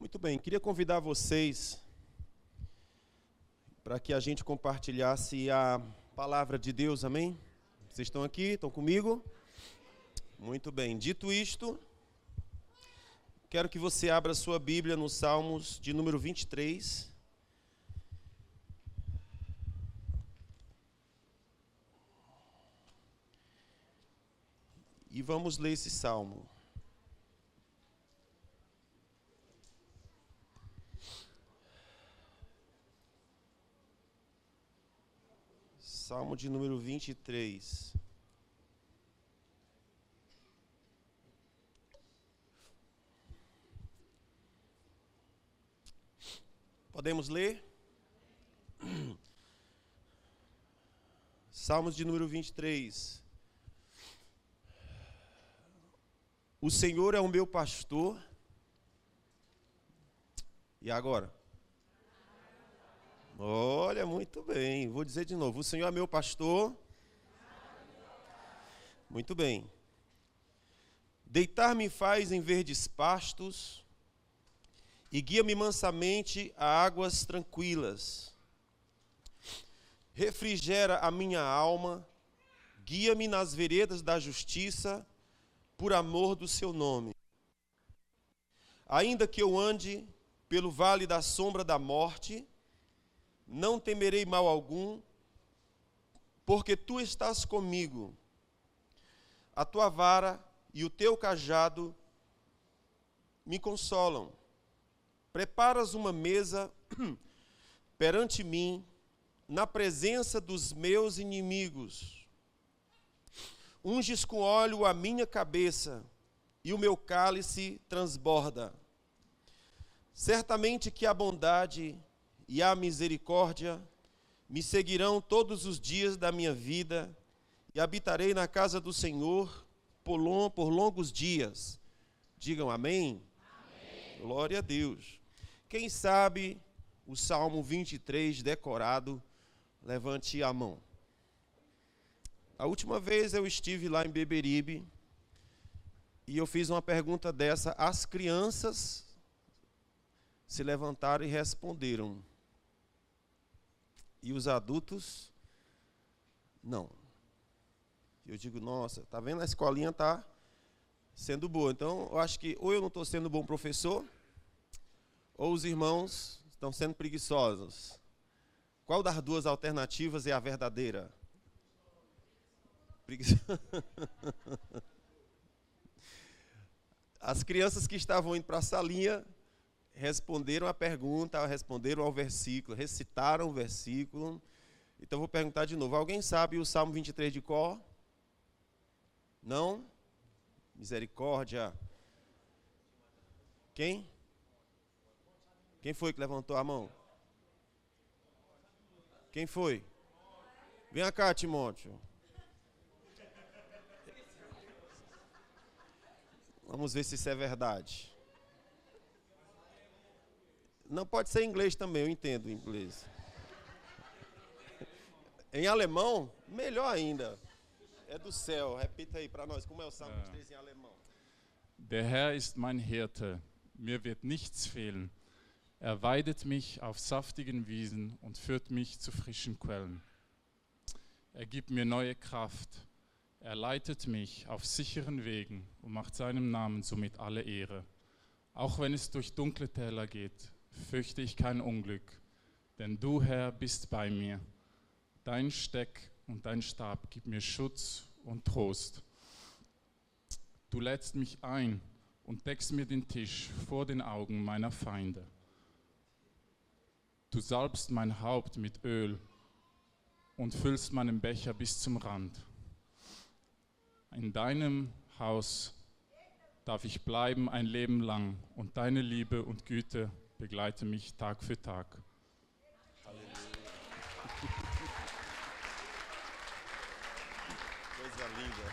Muito bem, queria convidar vocês para que a gente compartilhasse a palavra de Deus, amém? Vocês estão aqui? Estão comigo? Muito bem, dito isto, quero que você abra sua Bíblia no Salmos de número 23. E vamos ler esse salmo. Salmo de número 23. Podemos ler? Salmos de número 23. O Senhor é o meu pastor. E agora? Olha, muito bem. Vou dizer de novo. O Senhor é meu pastor. Muito bem. Deitar-me faz em verdes pastos e guia-me mansamente a águas tranquilas. Refrigera a minha alma, guia-me nas veredas da justiça, por amor do seu nome. Ainda que eu ande pelo vale da sombra da morte, não temerei mal algum, porque tu estás comigo. A tua vara e o teu cajado me consolam. Preparas uma mesa perante mim, na presença dos meus inimigos. Unges com óleo a minha cabeça, e o meu cálice transborda. Certamente que a bondade e a misericórdia me seguirão todos os dias da minha vida, e habitarei na casa do Senhor por longos dias. Digam amém? Amém. Glória a Deus. Quem sabe o Salmo 23 decorado, levante a mão. A última vez eu estive lá em Beberibe e eu fiz uma pergunta dessa. As crianças se levantaram e responderam. E os adultos, não. Eu digo, nossa, tá vendo? A escolinha tá sendo boa. Então, eu acho que ou eu não estou sendo bom professor, ou os irmãos estão sendo preguiçosos. Qual das duas alternativas é a verdadeira? As crianças que estavam indo para a salinha responderam a pergunta, responderam ao versículo, recitaram o versículo. Então vou perguntar de novo. Alguém sabe o Salmo 23 de cor? Não? Misericórdia. Quem? Quem foi que levantou a mão? Quem foi? Vem cá, Timóteo. Vamos ver se isso é verdade. Não, pode ser em inglês também, eu entendo inglês. Em alemão, melhor ainda. É do céu. Repita aí para nós, como é o Salmo 23 em alemão. Der Herr ist mein Hirte, mir wird nichts fehlen. Weidet mich auf saftigen Wiesen und führt mich zu frischen Quellen. Gibt mir neue Kraft. Leitet mich auf sicheren Wegen und macht seinem Namen somit alle Ehre. Auch wenn es durch dunkle Täler geht, fürchte ich kein Unglück, denn du, Herr, bist bei mir. Dein Steck und dein Stab gib mir Schutz und Trost. Du lädst mich ein und deckst mir den Tisch vor den Augen meiner Feinde. Du salbst mein Haupt mit Öl und füllst meinen Becher bis zum Rand. In deinem Haus darf ich bleiben ein Leben lang und deine Liebe und Güte begleiten mich Tag für Tag. Halleluja. Coisa linda.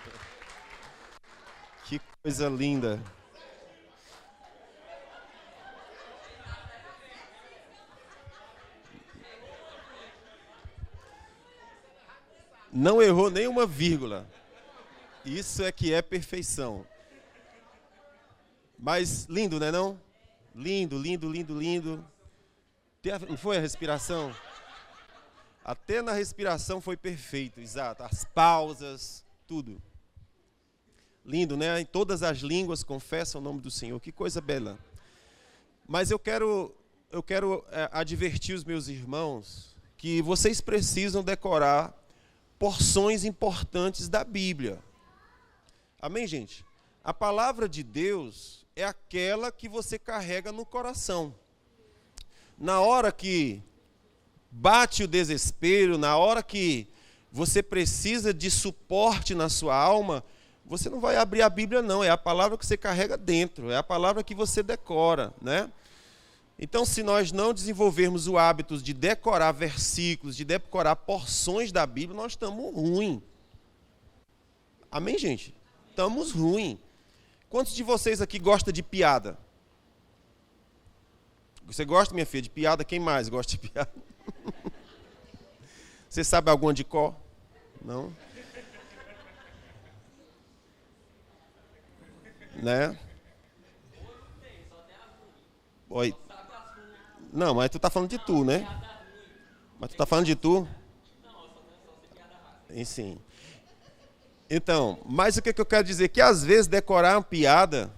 Que coisa linda. Não errou nenhuma vírgula. Isso é que é perfeição. Mas lindo, né não? Lindo, lindo, lindo, lindo. Não foi a respiração? Até na respiração foi perfeito, exato. As pausas, tudo. Lindo, né? Em todas as línguas confessam o nome do Senhor. Que coisa bela. Mas eu quero advertir os meus irmãos que vocês precisam decorar porções importantes da Bíblia. Amém, gente? A palavra de Deus é aquela que você carrega no coração. Na hora que bate o desespero, na hora que você precisa de suporte na sua alma, você não vai abrir a Bíblia, não. É a palavra que você carrega dentro, é a palavra que você decora, né? Então, se nós não desenvolvermos o hábito de decorar versículos, de decorar porções da Bíblia, nós estamos ruins. Amém, gente? Estamos ruins. Quantos de vocês aqui gostam de piada? Você gosta, minha filha, de piada? Quem mais gosta de piada? Você sabe alguma de cor? Não? Né? Oi. Não, mas tu tá falando de tu, né? Mas tu tá falando de tu? Sim. Então, mas o que eu quero dizer? Que às vezes decorar uma piada,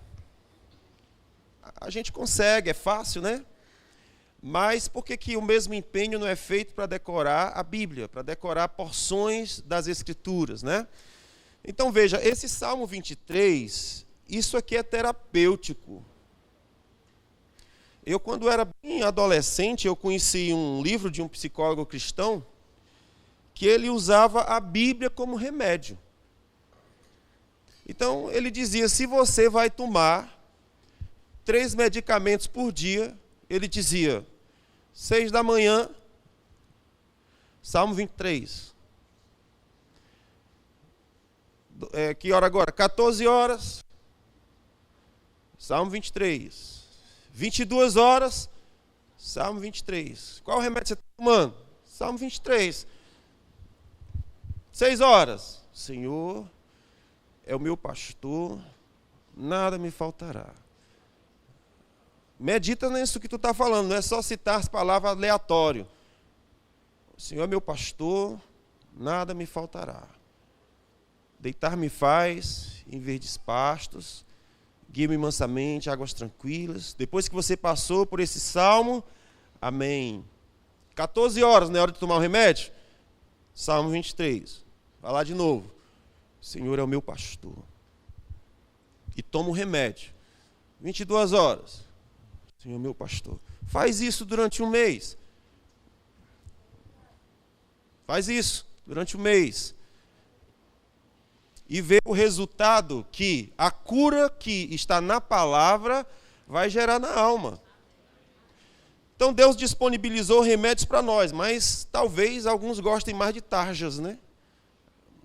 a gente consegue, é fácil, né? Mas por que o mesmo empenho não é feito para decorar a Bíblia, para decorar porções das Escrituras, né? Então veja, esse Salmo 23, isso aqui é terapêutico. Eu, quando era bem adolescente, eu conheci um livro de um psicólogo cristão que ele usava a Bíblia como remédio. Então, ele dizia, se você vai tomar 3 medicamentos por dia, ele dizia, 6 da manhã, Salmo 23. Que hora agora? 14 horas, Salmo 23. 22 horas, Salmo 23. Qual remédio você está tomando? Salmo 23. 6 horas. Senhor é o meu pastor, nada me faltará. Medita nisso que tu está falando, não é só citar as palavras aleatório. O Senhor é meu pastor, nada me faltará. Deitar-me faz em verdes pastos, guia-me mansamente, águas tranquilas. Depois que você passou por esse salmo, amém. 14 horas, não é hora de tomar o remédio? Salmo 23. Vai lá de novo. O Senhor é o meu pastor. E toma o remédio. 22 horas. O Senhor é meu pastor. Faz isso durante um mês. Faz isso durante um mês. E vê o resultado que a cura que está na palavra vai gerar na alma. Então Deus disponibilizou remédios para nós, mas talvez alguns gostem mais de tarjas, né?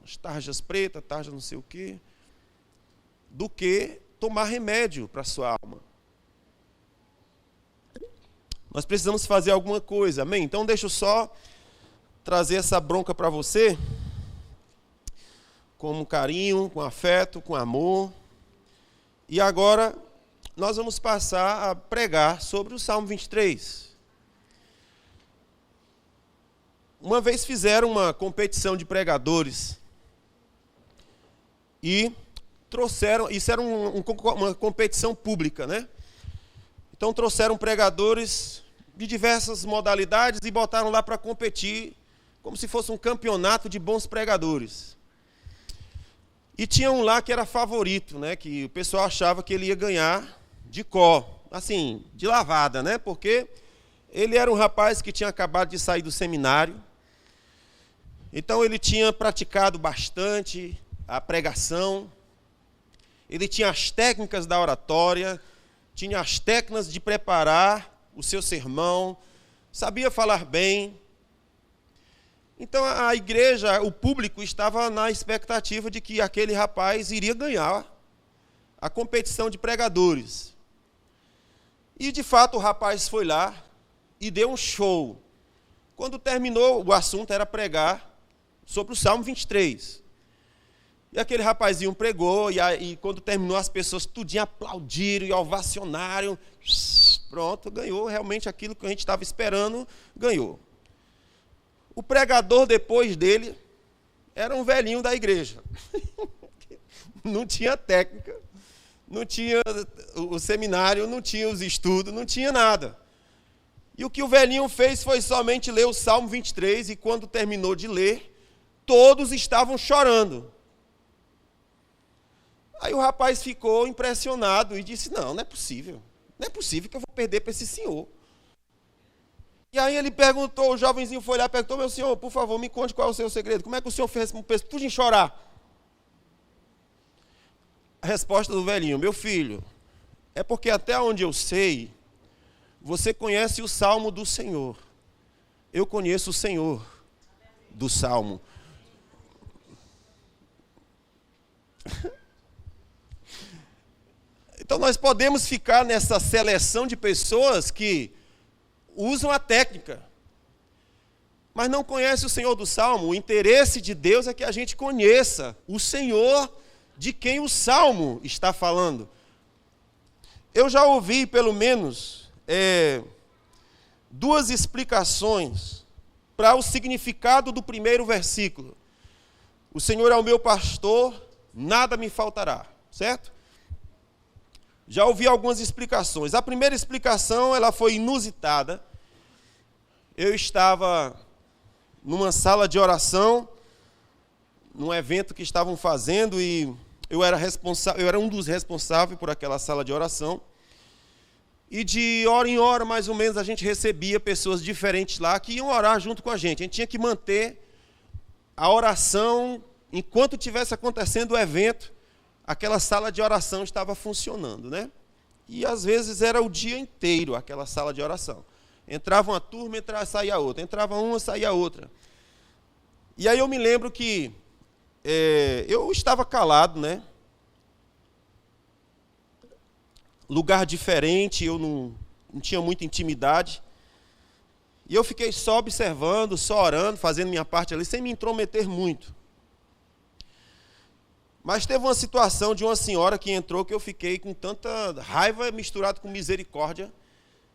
As tarjas pretas, tarjas não sei o quê, do que tomar remédio para a sua alma. Nós precisamos fazer alguma coisa, amém? Então deixa eu só trazer essa bronca para você, com carinho, com afeto, com amor. E agora nós vamos passar a pregar sobre o Salmo 23. Uma vez fizeram uma competição de pregadores e trouxeram, isso era uma competição pública, né? Então trouxeram pregadores de diversas modalidades e botaram lá para competir, como se fosse um campeonato de bons pregadores. E tinha um lá que era favorito, né? Que o pessoal achava que ele ia ganhar de cor, assim, de lavada, né? Porque ele era um rapaz que tinha acabado de sair do seminário. Então ele tinha praticado bastante a pregação. Ele tinha as técnicas da oratória, tinha as técnicas de preparar o seu sermão, sabia falar bem. Então a igreja, o público estava na expectativa de que aquele rapaz iria ganhar a competição de pregadores. E de fato o rapaz foi lá e deu um show. Quando terminou, o assunto era pregar sobre o Salmo 23. E aquele rapazinho pregou, e quando terminou, as pessoas tudinho aplaudiram e ovacionaram. Pronto, ganhou realmente aquilo que a gente estava esperando, ganhou. O pregador depois dele era um velhinho da igreja. Não tinha técnica, não tinha o seminário, não tinha os estudos, não tinha nada. E o que o velhinho fez foi somente ler o Salmo 23, e quando terminou de ler, todos estavam chorando. Aí o rapaz ficou impressionado e disse, não é possível que eu vou perder para esse senhor. E aí ele perguntou, o jovenzinho foi lá e perguntou, meu senhor, por favor, me conte qual é o seu segredo, como é que o senhor fez tudo em chorar? A resposta do velhinho, meu filho, é porque até onde eu sei, você conhece o Salmo do Senhor. Eu conheço o Senhor do Salmo. Então nós podemos ficar nessa seleção de pessoas que usam a técnica, mas não conhecem o Senhor do Salmo. O interesse de Deus é que a gente conheça o Senhor de quem o Salmo está falando. Eu já ouvi pelo menos 2 explicações para o significado do primeiro versículo. O Senhor é o meu pastor, nada me faltará, certo? Já ouvi algumas explicações. A primeira explicação, ela foi inusitada. Eu estava numa sala de oração, num evento que estavam fazendo, e eu era um dos responsáveis por aquela sala de oração. E de hora em hora, mais ou menos, a gente recebia pessoas diferentes lá que iam orar junto com a gente. A gente tinha que manter a oração enquanto estivesse acontecendo o evento. Aquela sala de oração estava funcionando, né? E às vezes era o dia inteiro aquela sala de oração. Entrava uma turma, saía outra. Entrava uma, saía outra. E aí eu me lembro que eu estava calado, né? Lugar diferente, eu não tinha muita intimidade. E eu fiquei só observando, só orando, fazendo minha parte ali, sem me intrometer muito. Mas teve uma situação de uma senhora que entrou que eu fiquei com tanta raiva misturada com misericórdia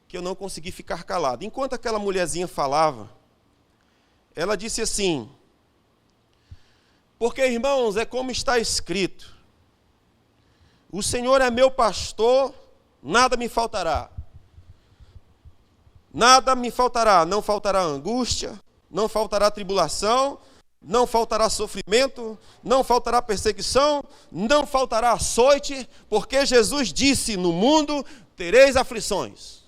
que eu não consegui ficar calado. Enquanto aquela mulherzinha falava, ela disse assim, porque, irmãos, é como está escrito, o Senhor é meu pastor, nada me faltará. Nada me faltará, não faltará angústia, não faltará tribulação, não faltará sofrimento, não faltará perseguição, não faltará açoite, porque Jesus disse, no mundo tereis aflições.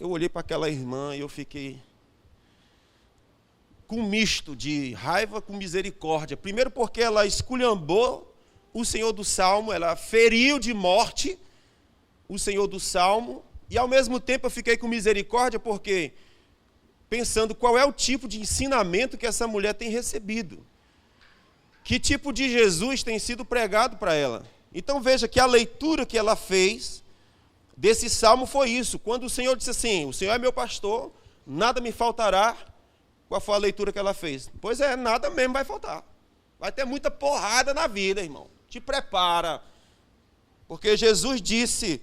Eu olhei para aquela irmã e eu fiquei com um misto de raiva com misericórdia. Primeiro porque ela esculhambou o Senhor do Salmo, ela feriu de morte o Senhor do Salmo, e ao mesmo tempo eu fiquei com misericórdia porque, pensando qual é o tipo de ensinamento que essa mulher tem recebido. Que tipo de Jesus tem sido pregado para ela. Então veja que a leitura que ela fez desse salmo foi isso. Quando o Senhor disse assim, o Senhor é meu pastor, nada me faltará. Qual foi a leitura que ela fez? Pois é, nada mesmo vai faltar. Vai ter muita porrada na vida, irmão. Te prepara. Porque Jesus disse,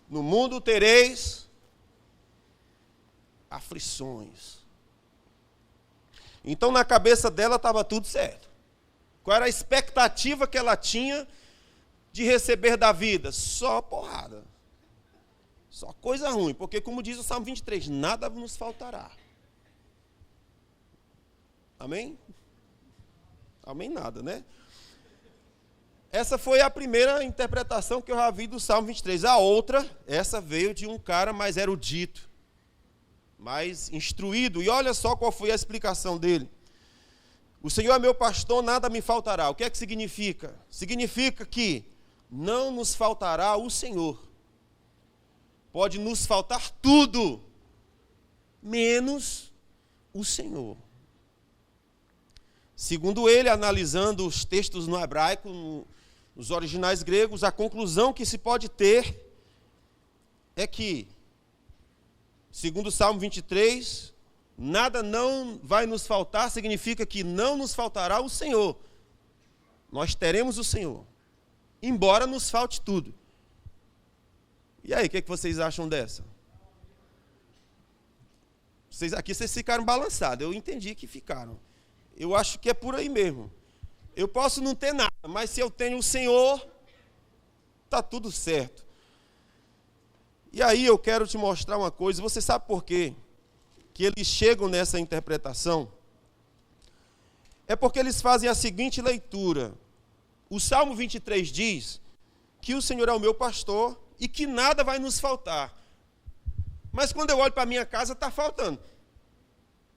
no mundo tereis aflições. Então, na cabeça dela estava tudo certo. Qual era a expectativa que ela tinha de receber da vida? Só porrada. Só coisa ruim. Porque, como diz o Salmo 23, nada nos faltará. Amém? Amém nada, né? Essa foi a primeira interpretação que eu já vi do Salmo 23. A outra, essa veio de um cara mais erudito, mais instruído. E olha só qual foi a explicação dele. O Senhor é meu pastor, nada me faltará. O que é que significa? Significa que não nos faltará o Senhor. Pode nos faltar tudo, menos o Senhor. Segundo ele, analisando os textos no hebraico, nos originais gregos, a conclusão que se pode ter é que, segundo o Salmo 23, nada não vai nos faltar, significa que não nos faltará o Senhor. Nós teremos o Senhor, embora nos falte tudo. E aí, o que vocês acham dessa? Vocês ficaram balançados, eu entendi que ficaram. Eu acho que é por aí mesmo. Eu posso não ter nada, mas se eu tenho o Senhor, está tudo certo. E aí eu quero te mostrar uma coisa. Você sabe por quê que eles chegam nessa interpretação? É porque eles fazem a seguinte leitura. O Salmo 23 diz que o Senhor é o meu pastor e que nada vai nos faltar. Mas quando eu olho para a minha casa, está faltando.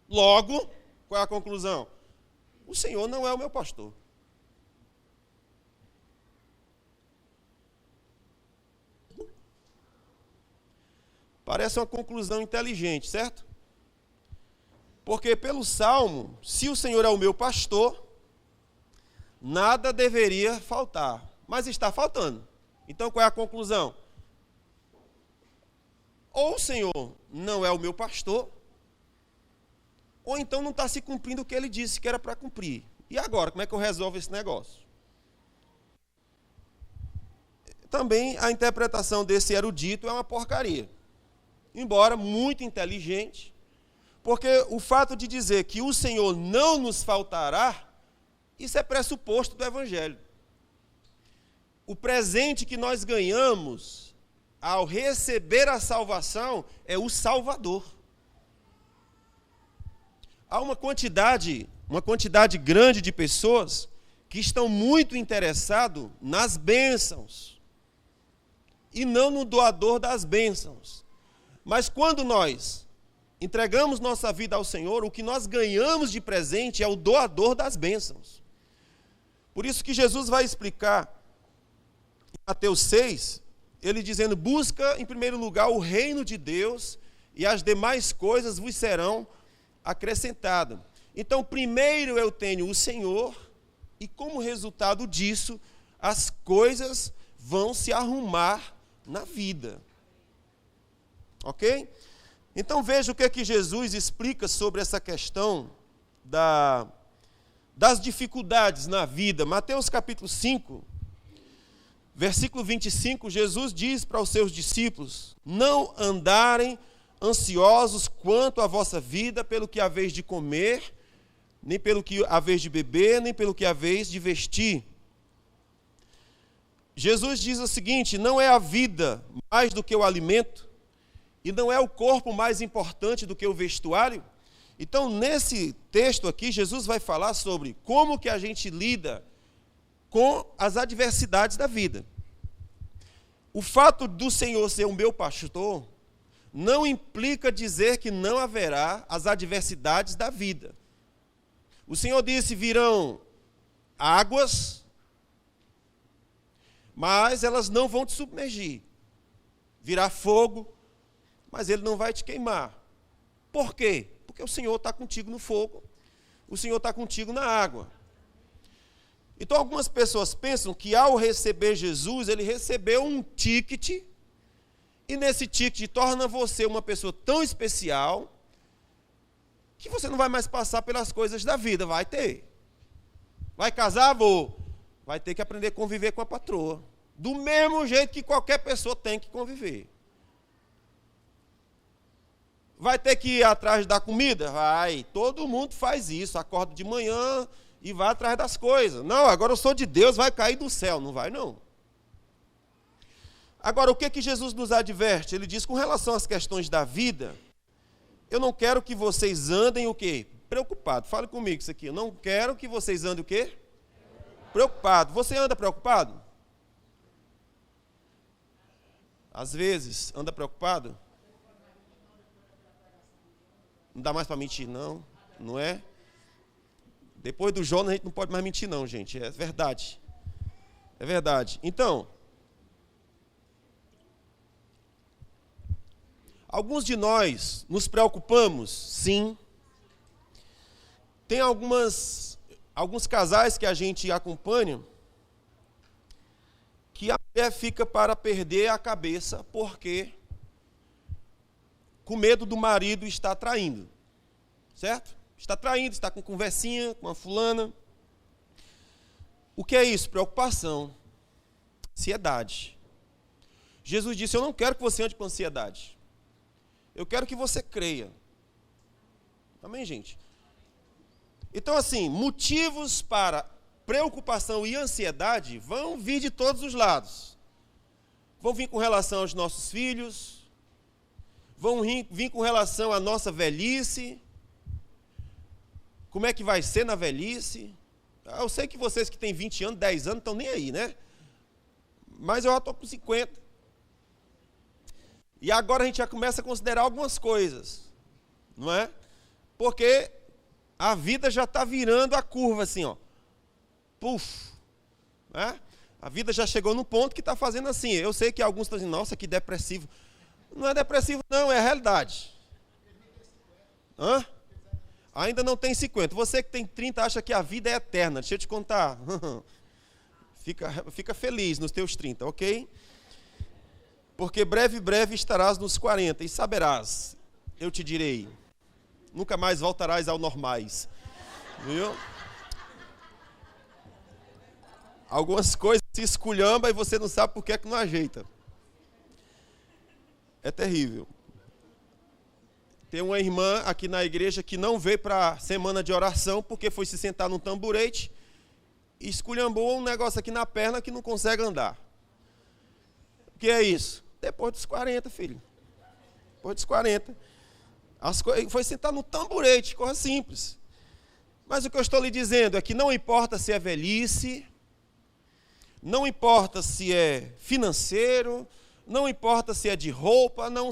Logo, qual é a conclusão? O Senhor não é o meu pastor. Parece uma conclusão inteligente, certo? Porque pelo Salmo, se o Senhor é o meu pastor, nada deveria faltar. Mas está faltando. Então qual é a conclusão? Ou o Senhor não é o meu pastor, ou então não está se cumprindo o que ele disse que era para cumprir. E agora, como é que eu resolvo esse negócio? Também a interpretação desse erudito é uma porcaria. Embora muito inteligente, porque o fato de dizer que o Senhor não nos faltará, isso é pressuposto do Evangelho. O presente que nós ganhamos ao receber a salvação é o Salvador. Há uma quantidade grande de pessoas que estão muito interessados nas bênçãos e não no doador das bênçãos. Mas quando nós entregamos nossa vida ao Senhor, o que nós ganhamos de presente é o doador das bênçãos. Por isso que Jesus vai explicar em Mateus 6, ele dizendo: busca em primeiro lugar o reino de Deus e as demais coisas vos serão acrescentadas. Então, primeiro eu tenho o Senhor e como resultado disso, as coisas vão se arrumar na vida. Ok? Então veja o que é que Jesus explica sobre essa questão das dificuldades na vida. Mateus capítulo 5, versículo 25, Jesus diz para os seus discípulos: não andarem ansiosos quanto à vossa vida, pelo que haveis de comer, nem pelo que haveis de beber, nem pelo que haveis de vestir. Jesus diz o seguinte: não é a vida mais do que o alimento, e não é o corpo mais importante do que o vestuário? Então, nesse texto aqui, Jesus vai falar sobre como que a gente lida com as adversidades da vida. O fato do Senhor ser o meu pastor não implica dizer que não haverá as adversidades da vida. O Senhor disse: virão águas, mas elas não vão te submergir. Virá fogo, mas ele não vai te queimar. Por quê? Porque o Senhor está contigo no fogo, o Senhor está contigo na água. Então algumas pessoas pensam que ao receber Jesus, ele recebeu um ticket, e nesse ticket torna você uma pessoa tão especial, que você não vai mais passar pelas coisas da vida. Vai ter. Vai casar? Vou. Vai ter que aprender a conviver com a patroa. Do mesmo jeito que qualquer pessoa tem que conviver. Vai ter que ir atrás da comida? Vai. Todo mundo faz isso. Acorda de manhã e vai atrás das coisas. Não, agora eu sou de Deus, vai cair do céu. Não vai, não. Agora, o que Jesus nos adverte? Ele diz, com relação às questões da vida, eu não quero que vocês andem o quê? Preocupado. Fale comigo isso aqui. Eu não quero que vocês andem o quê? Preocupado. Você anda preocupado? Às vezes, anda preocupado? Não dá mais para mentir, não. Não é? Depois do Jonas, a gente não pode mais mentir, não, gente. É verdade. É verdade. Então, alguns de nós nos preocupamos, sim. Tem alguns casais que a gente acompanha que a mulher fica para perder a cabeça porque com medo do marido estar traindo. certo? Está traindo, está com conversinha, com uma fulana. O que é isso? Preocupação, ansiedade. Jesus disse, eu não quero que você ande com ansiedade. Eu quero que você creia. Amém, gente? Então, assim, motivos para preocupação e ansiedade vão vir de todos os lados. Vão vir com relação aos nossos filhos, vão vir com relação à nossa velhice. Como é que vai ser na velhice? Eu sei que vocês que têm 20 anos, 10 anos, estão nem aí, né? Mas eu já estou com 50. E agora a gente já começa a considerar algumas coisas, não é? Porque a vida já está virando a curva assim, ó. Puf! Né? A vida já chegou no ponto que está fazendo assim. Eu sei que alguns estão dizendo, nossa, que depressivo. Não é depressivo não, é a realidade. Hã? Ainda não tem 50. Você que tem 30 acha que a vida é eterna. Deixa eu te contar. Fica feliz nos teus 30, ok? Porque breve estarás nos 40 e saberás, eu te direi, nunca mais voltarás ao normais. Viu? Algumas coisas se esculhambam e você não sabe por que é que não ajeita. É terrível. Tem uma irmã aqui na igreja que não veio para a semana de oração porque foi se sentar num tamborete e esculhambou um negócio aqui na perna que não consegue andar. O que é isso? Depois dos 40, filho. Depois dos 40. Foi sentar no tamborete, coisa simples. Mas o que eu estou lhe dizendo é que não importa se é velhice, não importa se é financeiro, não importa se é de roupa, não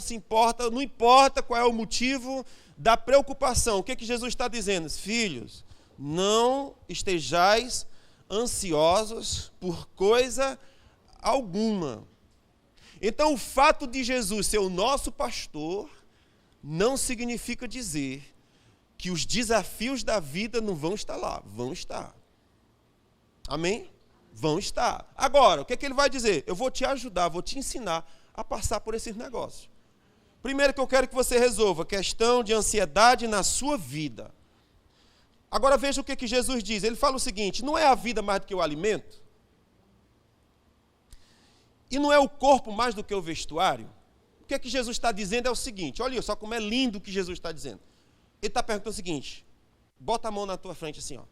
importa qual é o motivo da preocupação. O que Jesus está dizendo? Filhos, não estejais ansiosos por coisa alguma. Então, o fato de Jesus ser o nosso pastor não significa dizer que os desafios da vida não vão estar lá. Vão estar. Amém? Vão estar. Agora, o que é que ele vai dizer? Eu vou te ajudar, vou te ensinar a passar por esses negócios. Primeiro que eu quero que você resolva a questão de ansiedade na sua vida. Agora veja o que Jesus diz. Ele fala o seguinte, não é a vida mais do que o alimento? E não é o corpo mais do que o vestuário? O que Jesus está dizendo é o seguinte, olha só como é lindo o que Jesus está dizendo. Ele está perguntando o seguinte, bota a mão na tua frente assim, ó.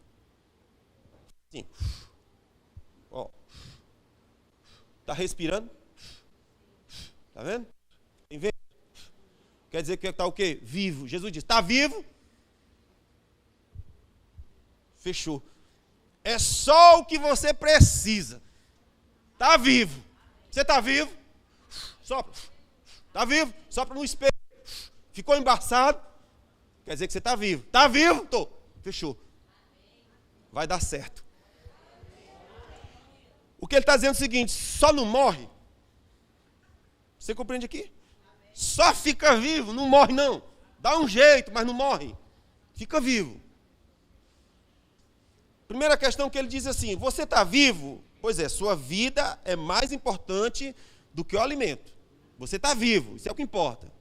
Assim. Ó. Está respirando? Está vendo? Tem vento? Quer dizer que está o quê? Vivo. Jesus diz, está vivo? Fechou. É só o que você precisa. Está vivo. Você está vivo? Sopra. Está vivo? Sopra no espelho. Ficou embaçado? Quer dizer que você está vivo. Está vivo? Tô. Fechou. Vai dar certo. O que ele está dizendo é o seguinte, só não morre. Você compreende aqui? Só fica vivo, não morre não. Dá um jeito, mas não morre. Fica vivo. Primeira questão que ele diz assim, você está vivo? Pois é, sua vida é mais importante do que o alimento. Você está vivo, isso é o que importa.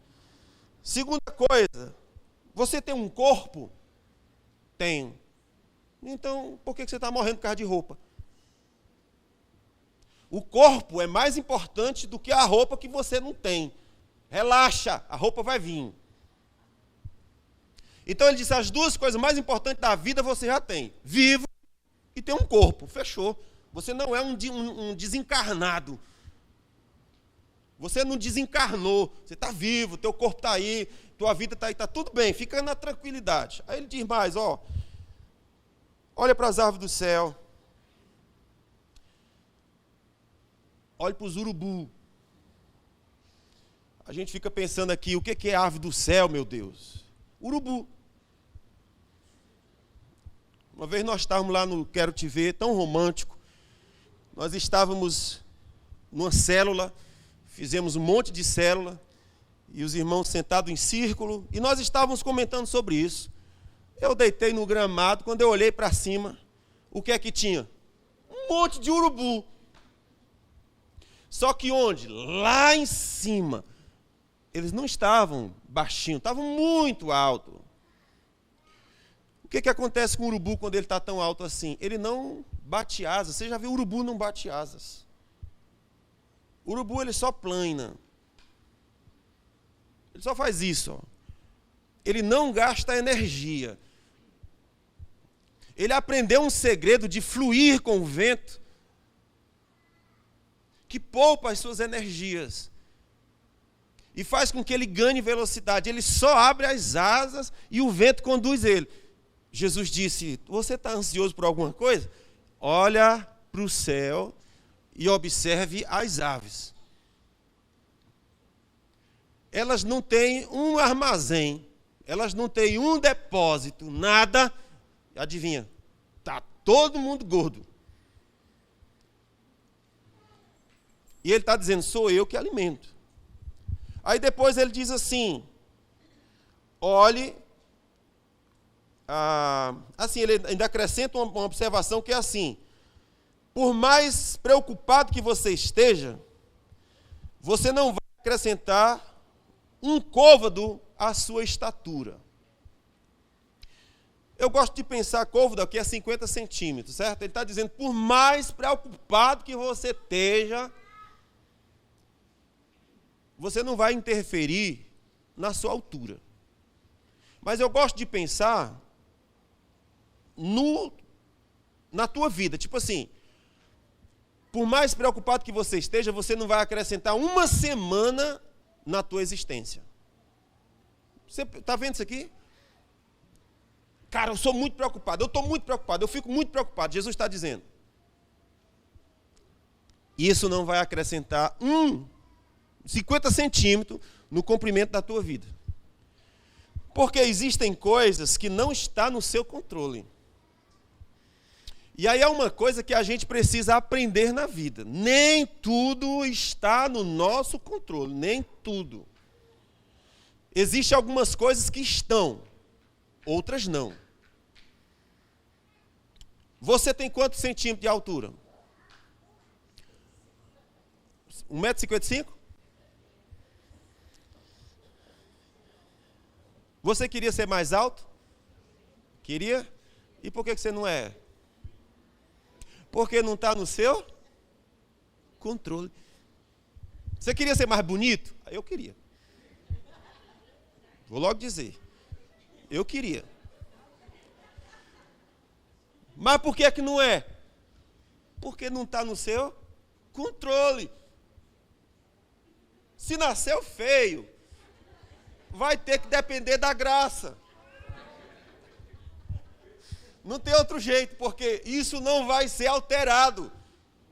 Segunda coisa, você tem um corpo? Tenho. Então, por que você está morrendo por causa de roupa? O corpo é mais importante do que a roupa que você não tem. Relaxa, a roupa vai vir. Então ele disse, as duas coisas mais importantes da vida você já tem. Vivo e tem um corpo. Fechou. Você não é um desencarnado. Você não desencarnou. Você está vivo, teu corpo está aí, tua vida está aí, está tudo bem, fica na tranquilidade. Aí ele diz mais, ó, olha para as árvores do céu. Olhe para os urubu. A gente fica pensando aqui, o que é ave do céu, meu Deus? Urubu. Uma vez nós estávamos lá no Quero Te Ver, tão romântico. Nós estávamos numa célula, fizemos um monte de célula, e os irmãos sentados em círculo, e nós estávamos comentando sobre isso. Eu deitei no gramado, quando eu olhei para cima, o que é que tinha? Um monte de urubu. Só que onde? Lá em cima. Eles não estavam baixinhos, estavam muito altos. que acontece com o urubu quando ele está tão alto assim? Ele não bate asas. Você já viu o urubu não bate asas? O urubu ele só plana. Ele só faz isso. Ó. Ele não gasta energia. Ele aprendeu um segredo de fluir com o vento, que poupa as suas energias e faz com que ele ganhe velocidade. Ele só abre as asas e o vento conduz ele. Jesus disse, você está ansioso por alguma coisa? Olha para o céu e observe as aves. Elas não têm um armazém, elas não têm um depósito, nada. Adivinha? Está todo mundo gordo. E ele está dizendo, sou eu que alimento. Aí depois ele diz assim, olhe, assim, ele ainda acrescenta uma observação que é assim, por mais preocupado que você esteja, você não vai acrescentar um côvado à sua estatura. Eu gosto de pensar côvado aqui é 50 centímetros, certo? Ele está dizendo, por mais preocupado que você esteja, você não vai interferir na sua altura. Mas eu gosto de pensar na tua vida. Tipo assim, por mais preocupado que você esteja, você não vai acrescentar uma semana na tua existência. Você está vendo isso aqui? Cara, eu sou muito preocupado, eu estou muito preocupado, eu fico muito preocupado. Jesus está dizendo. Isso não vai acrescentar 50 centímetros no comprimento da tua vida. Porque existem coisas que não estão no seu controle. E aí é uma coisa que a gente precisa aprender na vida. Nem tudo está no nosso controle, nem tudo. Existem algumas coisas que estão, outras não. Você tem quantos centímetros de altura? 1,55 m? Você queria ser mais alto? Queria? E por que você não é? Porque não está no seu controle. Você queria ser mais bonito? Eu queria. Vou logo dizer. Eu queria. Mas por que não é? Porque não está no seu controle. Se nasceu feio, vai ter que depender da graça. Não tem outro jeito, porque isso não vai ser alterado.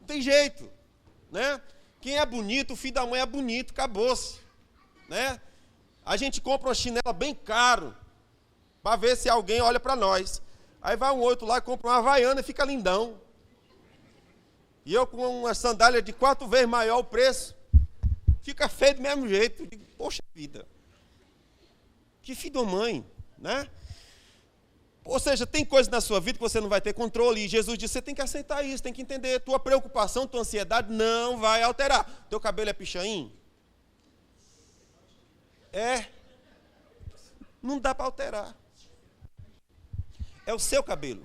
Não tem jeito, né? Quem é bonito, o filho da mãe é bonito, acabou-se, né? A gente compra uma chinela bem caro, para ver se alguém olha para nós. Aí vai um outro lá e compra uma havaiana e fica lindão. E eu com uma sandália de 4 vezes maior o preço, fica feio do mesmo jeito. Digo, poxa vida, que filho da mãe, né? Ou seja, tem coisas na sua vida que você não vai ter controle. E Jesus disse, você tem que aceitar isso, tem que entender. Tua preocupação, tua ansiedade não vai alterar. Teu cabelo é pichain? É. Não dá para alterar. É o seu cabelo.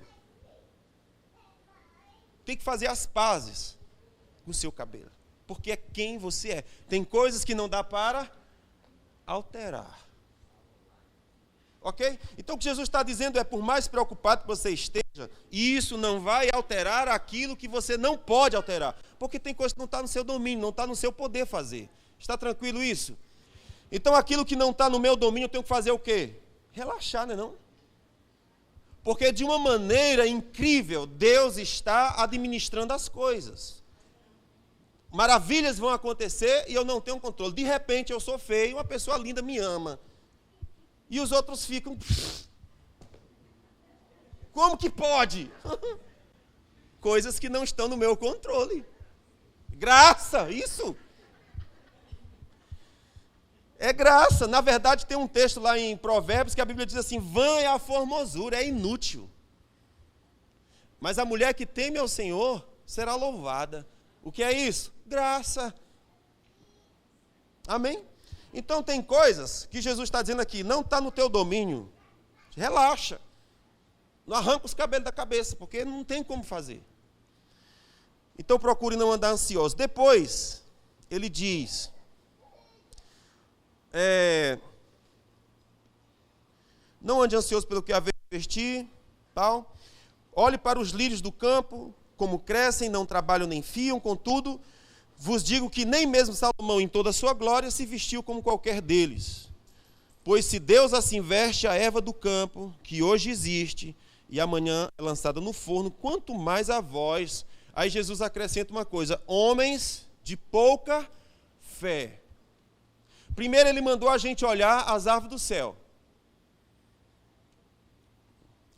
Tem que fazer as pazes com o seu cabelo. Porque é quem você é. Tem coisas que não dá para alterar. Ok? Então o que Jesus está dizendo é, por mais preocupado que você esteja, isso não vai alterar aquilo que você não pode alterar. Porque tem coisa que não está no seu domínio, não está no seu poder fazer. Está tranquilo isso? Então aquilo que não está no meu domínio, eu tenho que fazer o quê? Relaxar, não é não? Porque de uma maneira incrível, Deus está administrando as coisas. Maravilhas vão acontecer e eu não tenho controle. De repente eu sou feio, uma pessoa linda me ama. E os outros ficam... Como que pode? Coisas que não estão no meu controle. Graça, isso. É graça. Na verdade, tem um texto lá em Provérbios que a Bíblia diz assim, vã é a formosura, é inútil. Mas a mulher que teme ao Senhor será louvada. O que é isso? Graça. Amém? Então tem coisas que Jesus está dizendo aqui, não está no teu domínio. Relaxa. Não arranca os cabelos da cabeça, porque não tem como fazer. Então procure não andar ansioso. Depois, ele diz, não ande ansioso pelo que haver de vestir, tal. Olhe para os lírios do campo, como crescem, não trabalham nem fiam, contudo, vos digo que nem mesmo Salomão, em toda a sua glória, se vestiu como qualquer deles. Pois se Deus assim veste a erva do campo, que hoje existe, e amanhã é lançada no forno, quanto mais a vós. Aí Jesus acrescenta uma coisa, homens de pouca fé. Primeiro ele mandou a gente olhar as árvores do céu.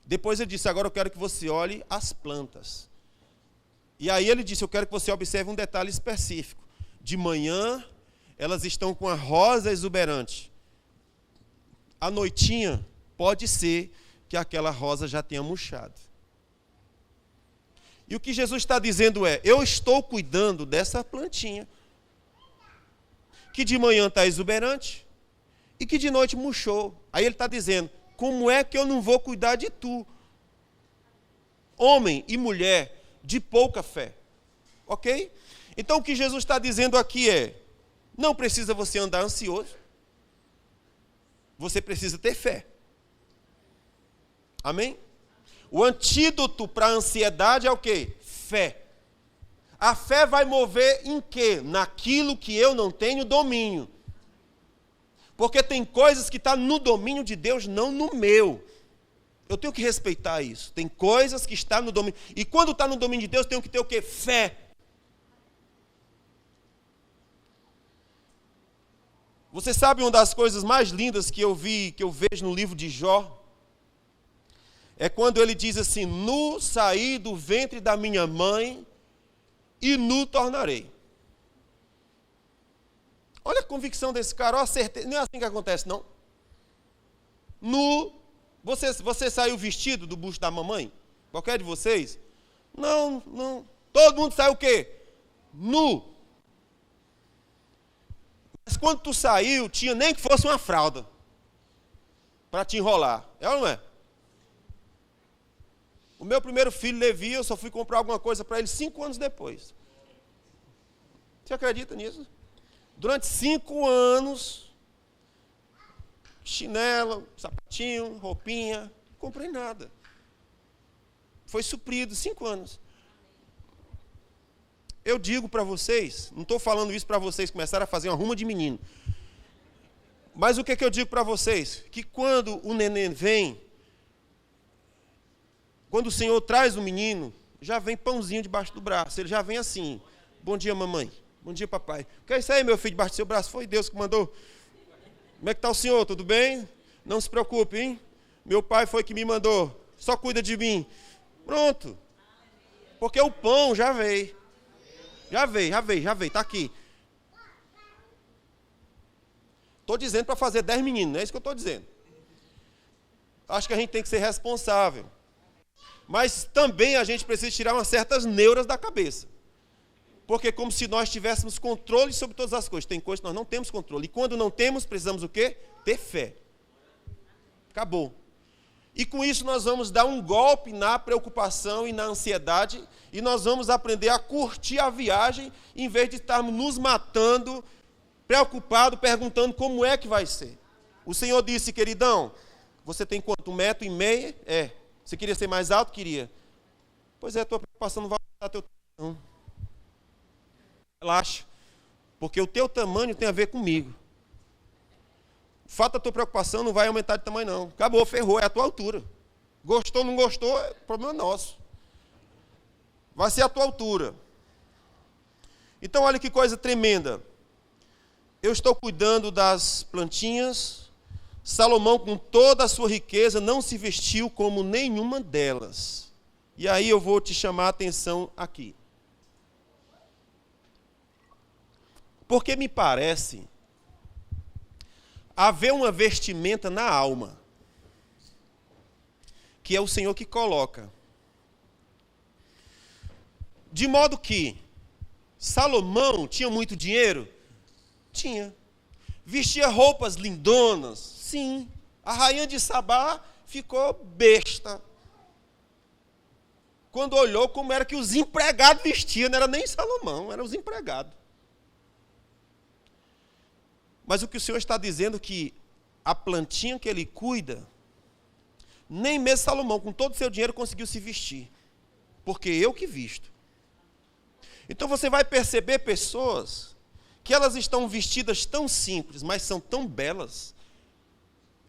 Depois ele disse, agora eu quero que você olhe as plantas. E aí ele disse, eu quero que você observe um detalhe específico. De manhã, elas estão com a rosa exuberante. À noitinha, pode ser que aquela rosa já tenha murchado. E o que Jesus está dizendo é, eu estou cuidando dessa plantinha, que de manhã está exuberante, e que de noite murchou. Aí ele está dizendo, como é que eu não vou cuidar de tu? Homem e mulher de pouca fé. Ok? Então o que Jesus está dizendo aqui é, não precisa você andar ansioso, você precisa ter fé. Amém? O antídoto para a ansiedade é o quê? Fé. A fé vai mover em quê? Naquilo que eu não tenho domínio. Porque tem coisas que estão no domínio de Deus, não no meu. Eu tenho que respeitar isso. Tem coisas que estão no domínio. E quando está no domínio de Deus, tenho que ter o quê? Fé. Você sabe uma das coisas mais lindas que eu vejo no livro de Jó? É quando ele diz assim, nu saí do ventre da minha mãe e nu tornarei. Olha a convicção desse cara, olha a certeza. Não é assim que acontece, não. Nu, você saiu vestido do bucho da mamãe? Qualquer de vocês? Não. Todo mundo sai o quê? Nu. Mas quando tu saiu, tinha nem que fosse uma fralda para te enrolar. É ou não é? O meu primeiro filho, Levi, eu só fui comprar alguma coisa para ele 5 anos depois. Você acredita nisso? Durante 5 anos, chinelo, sapatinho, roupinha, não comprei nada. Foi suprido, 5 anos. Eu digo para vocês, não estou falando isso para vocês começarem a fazer uma ruma de menino. Mas o que eu digo para vocês? Que quando o neném vem, quando o Senhor traz o menino, já vem pãozinho debaixo do braço. Ele já vem assim, bom dia mamãe, bom dia papai. O que é isso aí meu filho debaixo do seu braço? Foi Deus que mandou. Como é que está o senhor? Tudo bem? Não se preocupe, hein? Meu pai foi que me mandou. Só cuida de mim. Pronto. Porque o pão já veio. Já veio, está aqui. Estou dizendo para fazer 10 meninos, não é isso que eu estou dizendo. Acho que a gente tem que ser responsável. Mas também a gente precisa tirar umas certas neuras da cabeça. Porque é como se nós tivéssemos controle sobre todas as coisas. Tem coisas que nós não temos controle. E quando não temos, precisamos o quê? Ter fé. Acabou. E com isso nós vamos dar um golpe na preocupação e na ansiedade. E nós vamos aprender a curtir a viagem, em vez de estarmos nos matando, preocupados, perguntando como é que vai ser. O Senhor disse, queridão, você tem quanto? 1,5 metros? É. Você queria ser mais alto? Queria. Pois é, a tua preocupação não vai aumentar teu tamanho, não. Relaxa. Porque o teu tamanho tem a ver comigo. O fato da tua preocupação não vai aumentar de tamanho, não. Acabou, ferrou, é a tua altura. Gostou, não gostou, é problema nosso. Vai ser a tua altura. Então, olha que coisa tremenda. Eu estou cuidando das plantinhas. Salomão, com toda a sua riqueza, não se vestiu como nenhuma delas. E aí eu vou te chamar a atenção aqui. Porque me parece haver uma vestimenta na alma, que é o Senhor que coloca. De modo que Salomão tinha muito dinheiro? Tinha. Vestia roupas lindonas? Sim. A rainha de Sabá ficou besta. quando olhou como era que os empregados vestiam, não era nem Salomão, eram os empregados. Mas o que o Senhor está dizendo é que a plantinha que ele cuida, nem mesmo Salomão, com todo o seu dinheiro, conseguiu se vestir. Porque eu que visto. Então você vai perceber pessoas que elas estão vestidas tão simples, mas são tão belas,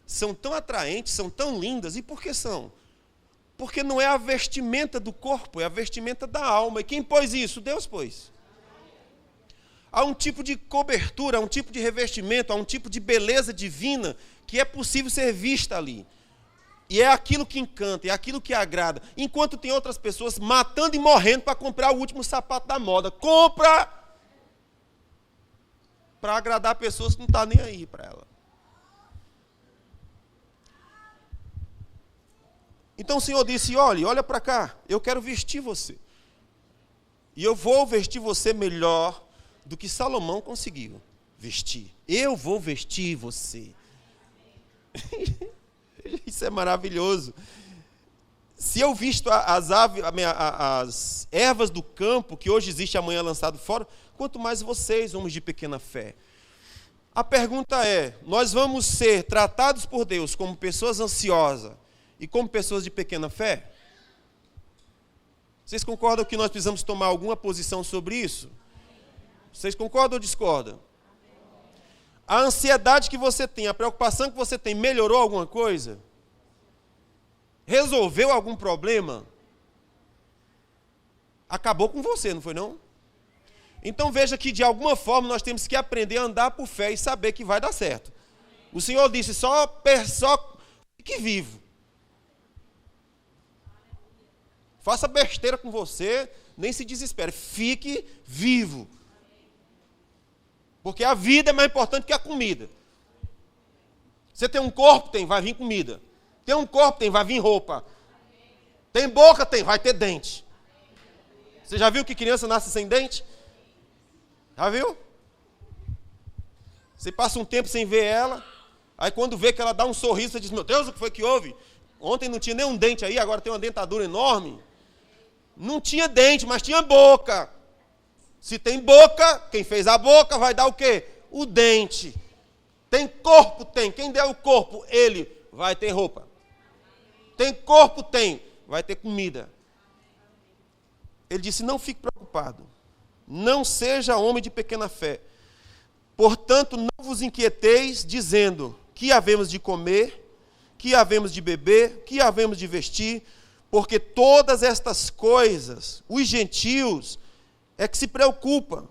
são tão atraentes, são tão lindas. E por que são? Porque não é a vestimenta do corpo, é a vestimenta da alma. E quem pôs isso? Deus pôs. Há um tipo de cobertura, há um tipo de revestimento, há um tipo de beleza divina que é possível ser vista ali. E é aquilo que encanta, é aquilo que agrada. Enquanto tem outras pessoas matando e morrendo para comprar o último sapato da moda. Compra para agradar pessoas que não estão nem aí para ela. Então o Senhor disse, olha para cá, eu quero vestir você. E eu vou vestir você melhor do que Salomão conseguiu vestir. Eu vou vestir você. Isso é maravilhoso. Se eu visto as ervas do campo, que hoje existe, amanhã lançado fora, quanto mais vocês, homens de pequena fé. A pergunta é, nós vamos ser tratados por Deus como pessoas ansiosas e como pessoas de pequena fé? Vocês concordam que nós precisamos tomar alguma posição sobre isso? Vocês concordam ou discordam? A ansiedade que você tem, a preocupação que você tem, melhorou alguma coisa? Resolveu algum problema? Acabou com você, não foi não? Então veja que de alguma forma nós temos que aprender a andar por fé e saber que vai dar certo. O Senhor disse, só fique vivo. Faça besteira com você, nem se desespere. Fique vivo. Porque a vida é mais importante que a comida. Você tem um corpo? Tem, vai vir comida. Tem um corpo? Tem, vai vir roupa. Tem boca? Tem, vai ter dente. Você já viu que criança nasce sem dente? Já viu? Você passa um tempo sem ver ela, aí quando vê que ela dá um sorriso, você diz, meu Deus, o que foi que houve? Ontem não tinha nenhum dente aí, agora tem uma dentadura enorme. Não tinha dente, mas tinha boca. Se tem boca, quem fez a boca vai dar o quê? O dente. Tem corpo? Tem. Quem der o corpo? Ele vai ter roupa. Tem corpo? Tem. Vai ter comida. Ele disse, não fique preocupado. Não seja homem de pequena fé. Portanto, não vos inquieteis, dizendo, que havemos de comer, que havemos de beber, que havemos de vestir, porque todas estas coisas, os gentios, é que se preocupam.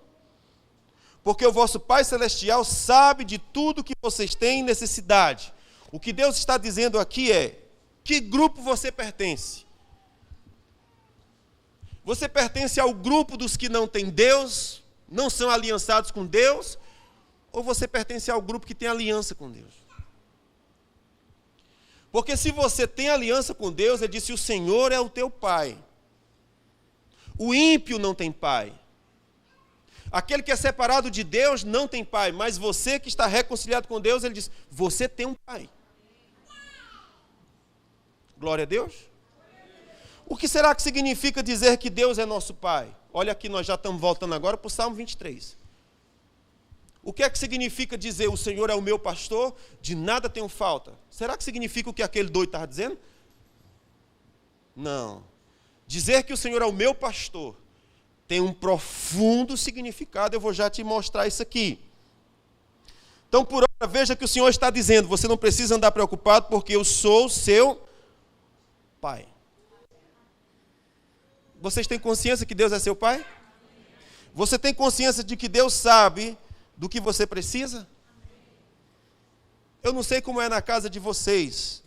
Porque o vosso Pai Celestial sabe de tudo que vocês têm necessidade. O que Deus está dizendo aqui é, que grupo você pertence? Você pertence ao grupo dos que não têm Deus, não são aliançados com Deus, ou você pertence ao grupo que tem aliança com Deus? Porque se você tem aliança com Deus, ele disse, o Senhor é o teu Pai. O ímpio não tem pai. Aquele que é separado de Deus não tem pai, mas você que está reconciliado com Deus, ele diz, você tem um pai. Glória a Deus. O que será que significa dizer que Deus é nosso pai? Olha aqui, nós já estamos voltando agora para o Salmo 23. O que é que significa dizer, o Senhor é o meu pastor, de nada tenho falta? Será que significa o que aquele doido estava dizendo? Não. Dizer que o Senhor é o meu pastor tem um profundo significado, eu vou já te mostrar isso aqui. Então, por hora, veja que o Senhor está dizendo, você não precisa andar preocupado, porque eu sou o seu pai. Vocês têm consciência que Deus é seu pai? Você tem consciência de que Deus sabe do que você precisa? Eu não sei como é na casa de vocês,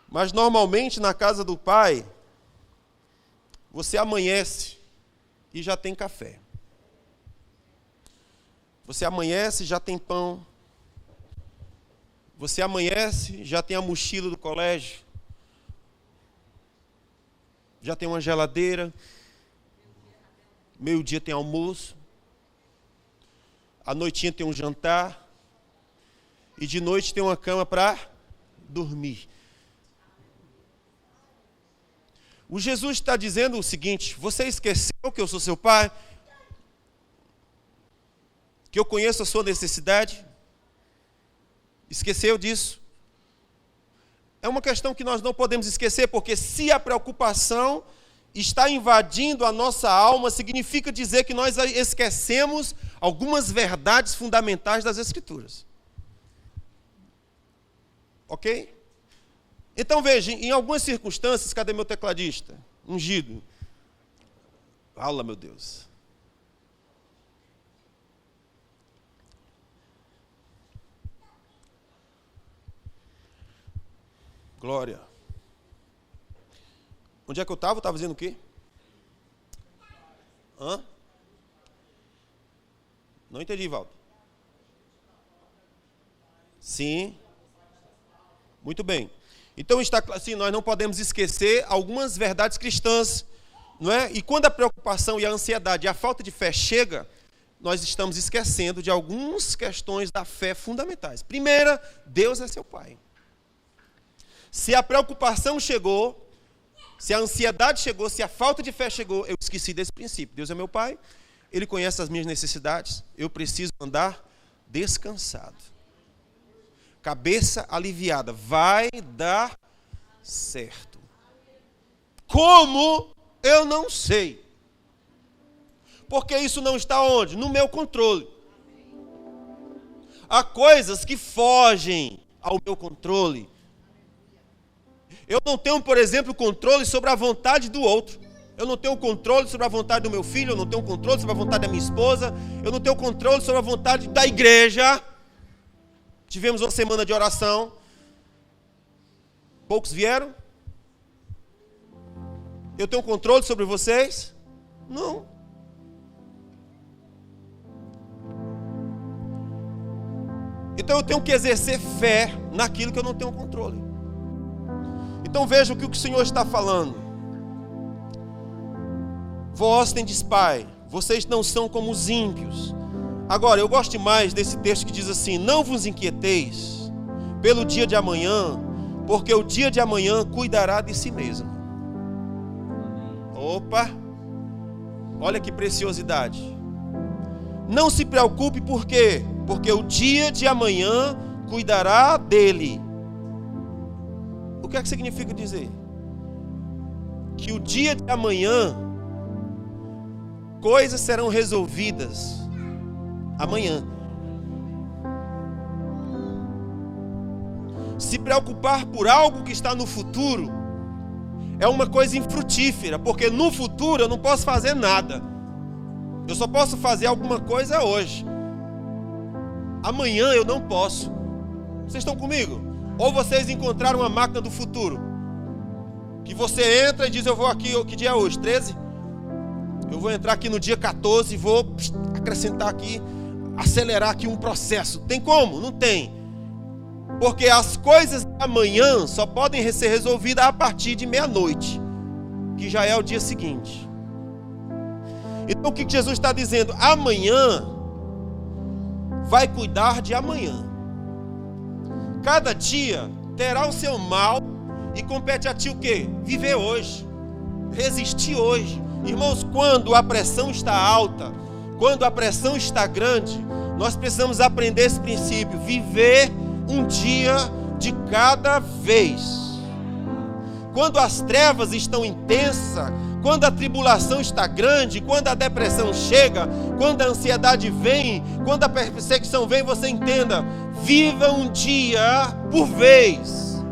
mas normalmente na casa do pai, você amanhece e já tem café. Você amanhece e já tem pão. Você amanhece e já tem a mochila do colégio. Já tem uma geladeira. Meio-dia tem almoço. À noitinha tem um jantar. E de noite tem uma cama para dormir. O Jesus está dizendo o seguinte: você esqueceu que eu sou seu pai? Que eu conheço a sua necessidade? Esqueceu disso? É uma questão que nós não podemos esquecer, porque se a preocupação está invadindo a nossa alma, significa dizer que nós esquecemos algumas verdades fundamentais das Escrituras. Ok? Então veja, em algumas circunstâncias, cadê meu tecladista? Ungido. Fala, meu Deus. Glória. Onde é que eu estava? Eu estava dizendo o quê? Hã? Não entendi, Valdo. Sim. Muito bem. Então está assim, nós não podemos esquecer algumas verdades cristãs, não é? E quando a preocupação e a ansiedade e a falta de fé chega, nós estamos esquecendo de algumas questões da fé fundamentais. Primeira, Deus é seu Pai. Se a preocupação chegou, se a ansiedade chegou, se a falta de fé chegou, eu esqueci desse princípio. Deus é meu Pai, Ele conhece as minhas necessidades, eu preciso andar descansado. Cabeça aliviada, vai dar certo. Como? Eu não sei. Porque isso não está onde? No meu controle. Há coisas que fogem ao meu controle. Eu não tenho, por exemplo, controle sobre a vontade do outro. Eu não tenho controle sobre a vontade do meu filho, eu não tenho controle sobre a vontade da minha esposa, eu não tenho controle sobre a vontade da igreja. Tivemos uma semana de oração. Poucos vieram? Eu tenho controle sobre vocês? Não. Então eu tenho que exercer fé naquilo que eu não tenho controle. Então veja o que o Senhor está falando. Vós tendes Pai, vocês não são como os ímpios. Agora, eu gosto mais desse texto que diz assim: não vos inquieteis pelo dia de amanhã, porque o dia de amanhã cuidará de si mesmo. Opa! Olha que preciosidade. Não se preocupe, por quê? Porque o dia de amanhã cuidará dele. O que é que significa dizer? Que o dia de amanhã, coisas serão resolvidas amanhã. Se preocupar por algo que está no futuro é uma coisa infrutífera, porque no futuro eu não posso fazer nada. Eu só posso fazer alguma coisa hoje. Amanhã eu não posso. Vocês estão comigo? Ou vocês encontraram uma máquina do futuro, que você entra e diz: eu vou aqui, que dia é hoje? 13? Eu vou entrar aqui no dia 14 e vou acrescentar aqui, acelerar aqui um processo. Tem como? Não tem. Porque as coisas da manhã só podem ser resolvidas a partir de meia-noite, que já é o dia seguinte. Então o que Jesus está dizendo? Amanhã vai cuidar de amanhã. Cada dia terá o seu mal e compete a ti o quê? Viver hoje, resistir hoje. Irmãos, quando a pressão está alta, quando a pressão está grande, nós precisamos aprender esse princípio: viver um dia de cada vez. Quando as trevas estão intensas, quando a tribulação está grande, quando a depressão chega, quando a ansiedade vem, quando a perseguição vem, você entenda: viva um dia por vez.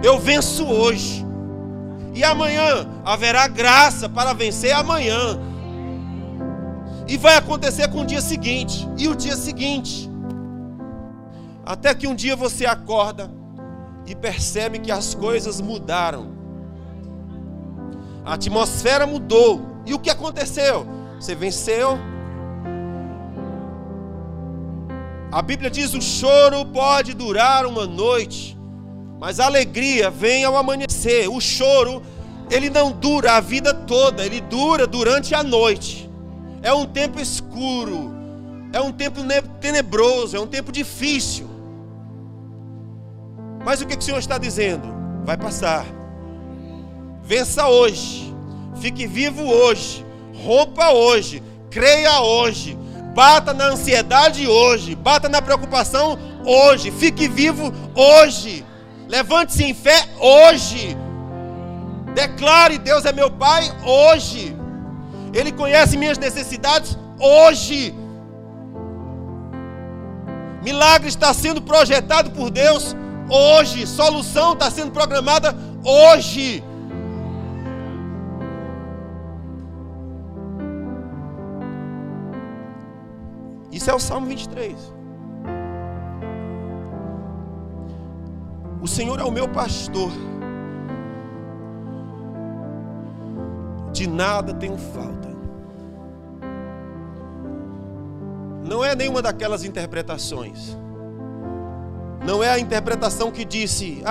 Eu venço hoje, e amanhã haverá graça para vencer amanhã. E vai acontecer com o dia seguinte, e o dia seguinte. Até que um dia você acorda e percebe que as coisas mudaram. A atmosfera mudou. E o que aconteceu? Você venceu. A Bíblia diz: o choro pode durar uma noite, mas a alegria vem ao amanhecer. O choro, ele não dura a vida toda, ele dura durante a noite. É um tempo escuro, é um tempo tenebroso, é um tempo difícil. Mas o que o Senhor está dizendo? Vai passar. Vença hoje. Fique vivo hoje. Rompa hoje. Creia hoje. Bata na ansiedade hoje. Bata na preocupação hoje. Fique vivo hoje. Levante-se em fé hoje. Declare: Deus é meu Pai hoje. Ele conhece minhas necessidades hoje. Milagre está sendo projetado por Deus hoje. Solução está sendo programada hoje. Isso é o Salmo 23. O Senhor é o meu pastor. De nada tenho falta. Não é nenhuma daquelas interpretações. Não é a interpretação que disse: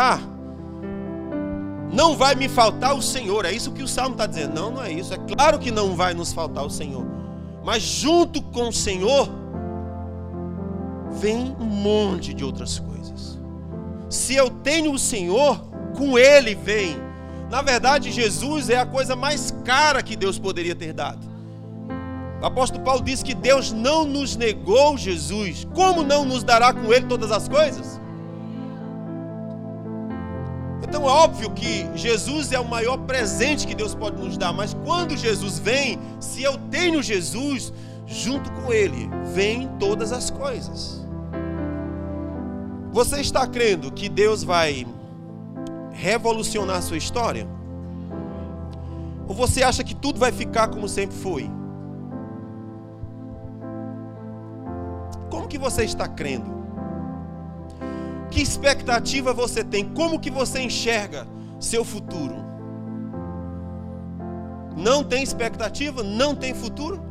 não vai me faltar o Senhor. É isso que o Salmo está dizendo. Não, não é isso. É claro que não vai nos faltar o Senhor. Mas junto com o Senhor, vem um monte de outras coisas. Se eu tenho o Senhor, com Ele vem. Na verdade, Jesus é a coisa mais cara que Deus poderia ter dado. O apóstolo Paulo diz que Deus não nos negou Jesus. Como não nos dará com Ele todas as coisas? Então é óbvio que Jesus é o maior presente que Deus pode nos dar. Mas quando Jesus vem, se eu tenho Jesus, junto com Ele, vem todas as coisas. Você está crendo que Deus vai revolucionar a sua história? Ou você acha que tudo vai ficar como sempre foi? Como que você está crendo? Que expectativa você tem? Como que você enxerga seu futuro? Não tem expectativa? Não tem futuro?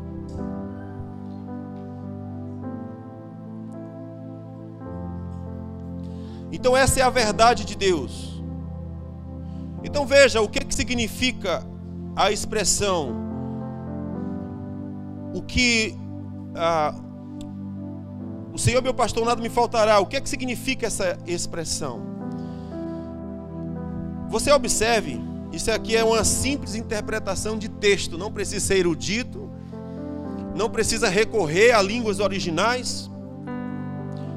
Então essa é a verdade de Deus. Então veja, o que significa a expressão, o Senhor meu pastor, nada me faltará. O que significa essa expressão? Você observe, isso aqui é uma simples interpretação de texto, não precisa ser erudito, não precisa recorrer a línguas originais,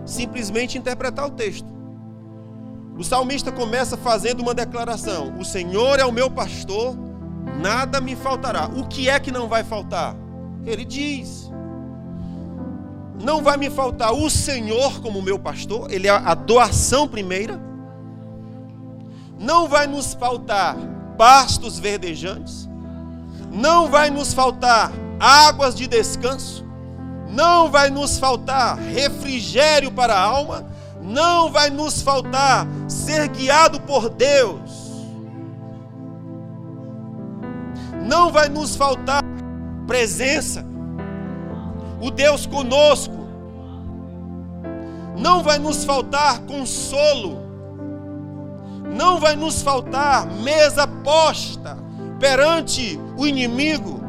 simplesmente interpretar o texto. O salmista começa fazendo uma declaração: o Senhor é o meu pastor, nada me faltará. O que é que não vai faltar? Ele diz: não vai me faltar o Senhor como meu pastor. Ele é a doação primeira. Não vai nos faltar pastos verdejantes. Não vai nos faltar águas de descanso. Não vai nos faltar refrigério para a alma. Não vai nos faltar ser guiado por Deus. Não vai nos faltar presença, o Deus conosco. Não vai nos faltar consolo. Não vai nos faltar mesa posta perante o inimigo.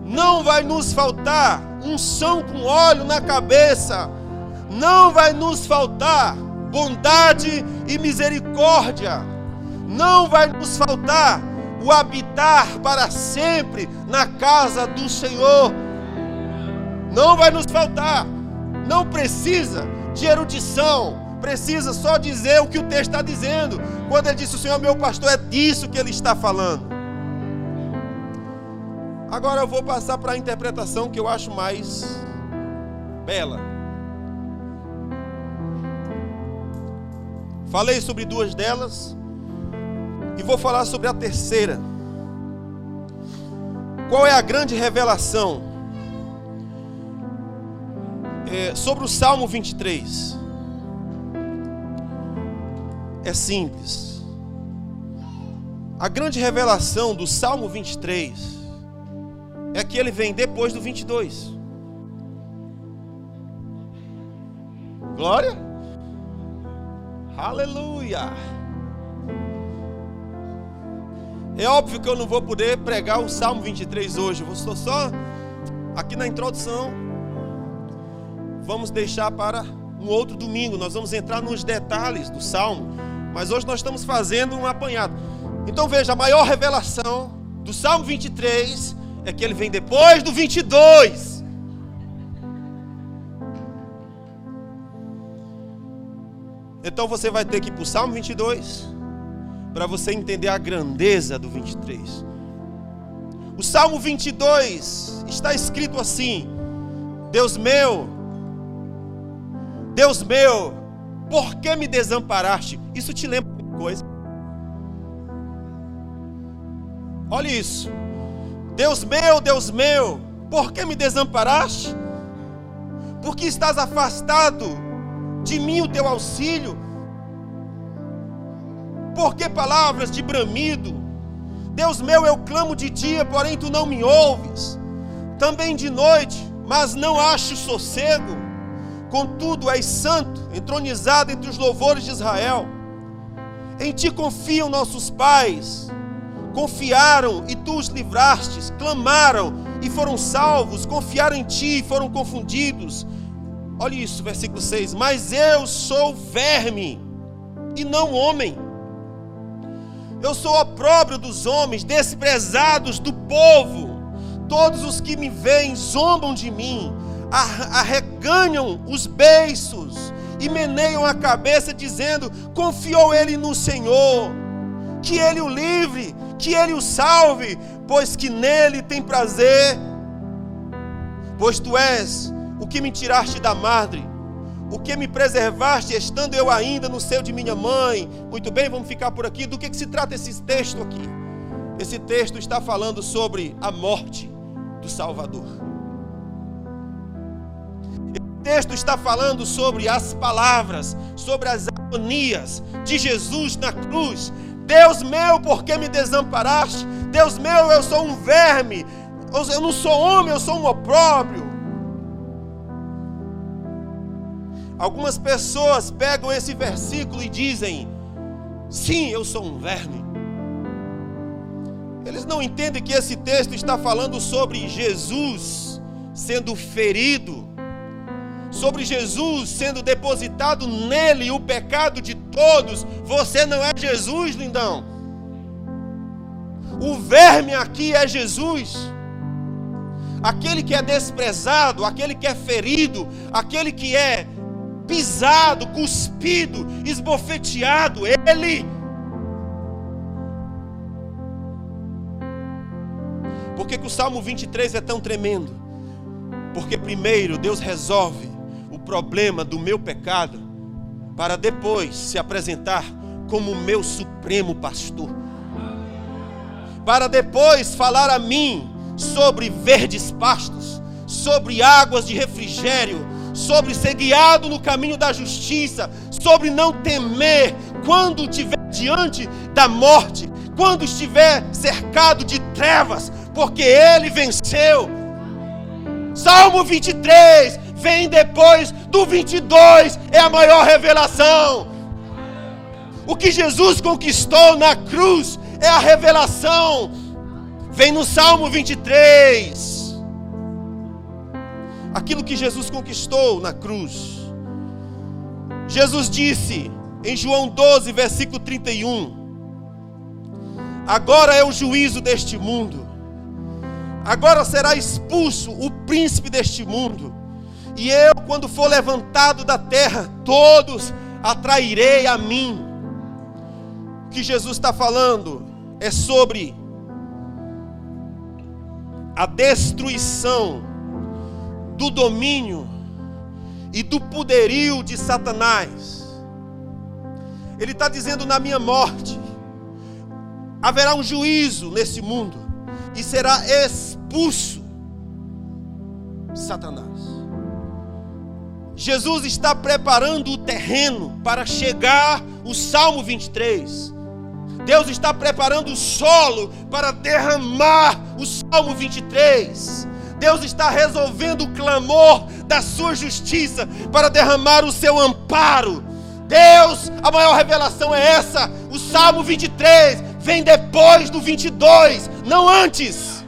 Não vai nos faltar unção com óleo na cabeça. Não vai nos faltar bondade e misericórdia. Não vai nos faltar o habitar para sempre na casa do Senhor. Não vai nos faltar. Não precisa de erudição. Precisa só dizer o que o texto está dizendo. Quando ele disse: o Senhor é meu pastor, é disso que ele está falando. Agora eu vou passar para a interpretação que eu acho mais bela. Falei sobre duas delas e vou falar sobre a terceira. Qual é a grande revelação? Sobre o Salmo 23. É simples. A grande revelação do Salmo 23 é que ele vem depois do 22. Glória! Aleluia! É óbvio que eu não vou poder pregar o Salmo 23 hoje. Eu estou só aqui na introdução. Vamos deixar para um outro domingo. Nós vamos entrar nos detalhes do Salmo. Mas hoje nós estamos fazendo um apanhado. Então veja, a maior revelação do Salmo 23 é que ele vem depois do 22. Então você vai ter que ir para o Salmo 22 para você entender a grandeza do 23. O Salmo 22 está escrito assim: Deus meu, por que me desamparaste? Isso te lembra alguma coisa? Olha isso. Deus meu, por que me desamparaste? Porque estás afastado de mim o teu auxílio? Por que palavras de bramido? Deus meu, eu clamo de dia, porém tu não me ouves. Também de noite, mas não acho sossego. Contudo és santo, entronizado entre os louvores de Israel. Em ti confiam nossos pais. Confiaram e tu os livrastes. Clamaram e foram salvos. Confiaram em ti e foram confundidos. Olha isso, versículo 6. Mas eu sou verme e não homem. Eu sou opróbrio dos homens, desprezados do povo. Todos os que me veem zombam de mim, arreganham os beiços e meneiam a cabeça, dizendo: confiou ele no Senhor, que ele o livre, que ele o salve, pois que nele tem prazer. Pois tu és o que me tiraste da madre, o que me preservaste, estando eu ainda no seio de minha mãe. Muito bem, vamos ficar por aqui. Do que se trata esse texto aqui? Esse texto está falando sobre a morte do Salvador. Esse texto está falando sobre as palavras, sobre as agonias de Jesus na cruz. Deus meu, por que me desamparaste? Deus meu, eu sou um verme, eu não sou homem, eu sou um opróbrio. Algumas pessoas pegam esse versículo e dizem: sim, eu sou um verme. Eles não entendem que esse texto está falando sobre Jesus sendo ferido, sobre Jesus sendo depositado nele o pecado de todos. Você não é Jesus, lindão. O verme aqui é Jesus. Aquele que é desprezado, aquele que é ferido, aquele que é pisado, cuspido, esbofeteado, ele. Por que o Salmo 23 é tão tremendo? Porque primeiro Deus resolve o problema do meu pecado, para depois se apresentar como o meu supremo pastor, para depois falar a mim sobre verdes pastos, sobre águas de refrigério, sobre ser guiado no caminho da justiça, sobre não temer quando estiver diante da morte, quando estiver cercado de trevas, porque ele venceu. Salmo 23 vem depois do 22, é a maior revelação. O que Jesus conquistou na cruz é a revelação. Vem no Salmo 23. Aquilo que Jesus conquistou na cruz. Jesus disse em João 12, versículo 31: agora é o juízo deste mundo, agora será expulso o príncipe deste mundo, e eu, quando for levantado da terra, todos atrairei a mim. O que Jesus está falando é sobre a destruição do domínio e do poderio de Satanás. Ele está dizendo: na minha morte haverá um juízo nesse mundo e será expulso Satanás. Jesus está preparando o terreno para chegar o Salmo 23. Deus está preparando o solo para derramar o Salmo 23. Deus está resolvendo o clamor da sua justiça para derramar o seu amparo. Deus, a maior revelação é essa. O Salmo 23 vem depois do 22, não antes.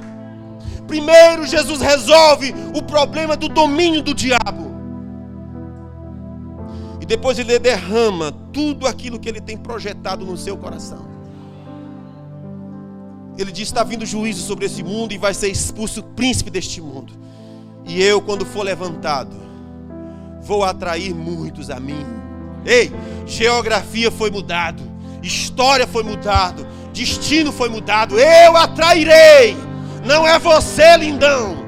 Primeiro Jesus resolve o problema do domínio do diabo, e depois ele derrama tudo aquilo que ele tem projetado no seu coração. Ele diz: está vindo juízo sobre esse mundo e vai ser expulso o príncipe deste mundo. E eu, quando for levantado, vou atrair muitos a mim. Ei, geografia foi mudado, história foi mudado, destino foi mudado. Eu atrairei. Não é você, lindão.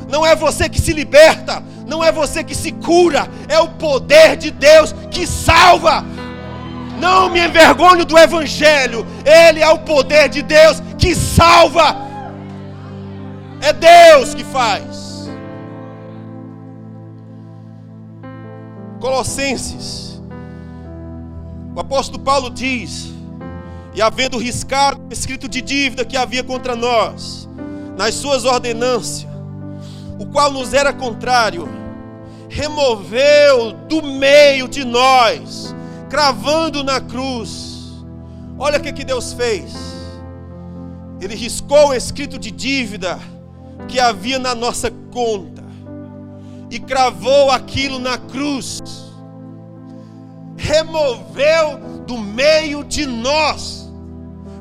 Não é você que se liberta. Não é você que se cura. É o poder de Deus que salva. Não me envergonho do Evangelho. Ele é o poder de Deus que salva. É Deus que faz. Colossenses, o apóstolo Paulo diz: e havendo riscado o escrito de dívida que havia contra nós, nas suas ordenâncias, o qual nos era contrário, removeu do meio de nós, cravando na cruz. Olha o que Deus fez. Ele riscou o escrito de dívida que havia na nossa conta e cravou aquilo na cruz. Removeu do meio de nós,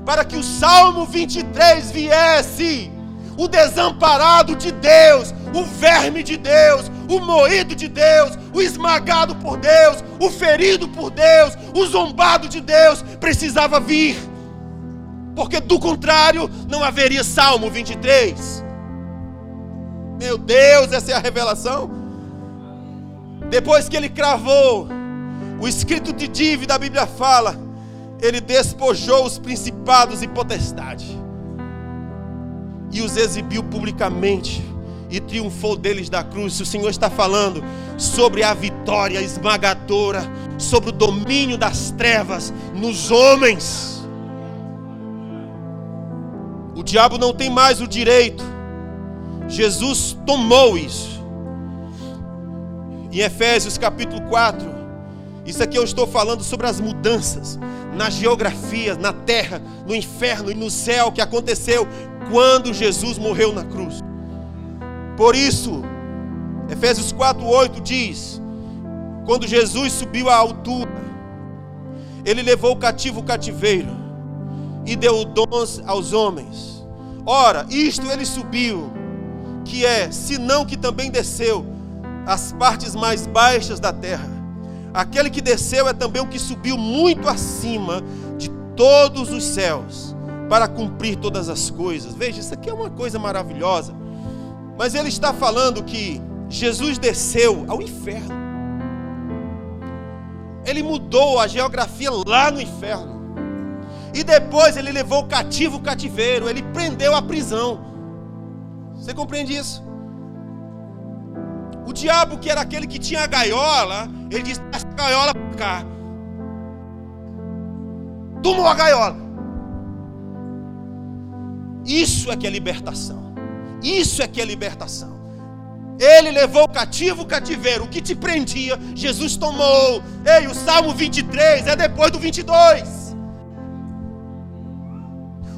para que o Salmo 23 viesse. O desamparado de Deus, o verme de Deus, o moído de Deus, o esmagado por Deus, o ferido por Deus, o zombado de Deus precisava vir, porque do contrário não haveria Salmo 23. Meu Deus, essa é a revelação. Depois que ele cravou o escrito de dívida, a Bíblia fala, ele despojou os principados e potestades e os exibiu publicamente e triunfou deles da cruz. O Senhor está falando sobre a vitória esmagadora, sobre o domínio das trevas nos homens. O diabo não tem mais o direito. Jesus tomou isso. Em Efésios capítulo 4, isso aqui eu estou falando sobre as mudanças na geografia, na terra, no inferno e no céu que aconteceu quando Jesus morreu na cruz. Por isso, Efésios 4:8 diz: quando Jesus subiu à altura, ele levou cativo o cativeiro e deu dons aos homens. Ora, isto ele subiu, que é, senão que também desceu as partes mais baixas da terra. Aquele que desceu é também o que subiu muito acima de todos os céus, para cumprir todas as coisas. Veja, isso aqui é uma coisa maravilhosa. Mas ele está falando que Jesus desceu ao inferno. Ele mudou a geografia lá no inferno. E depois ele levou cativo o cativeiro. Ele prendeu a prisão. Você compreende isso? O diabo, que era aquele que tinha a gaiola, ele disse: essa gaiola para cá. Tomou a gaiola. Isso é que é libertação. Isso é que é libertação. Ele levou cativo o cativeiro. O que te prendia, Jesus tomou. Ei, o Salmo 23 é depois do 22.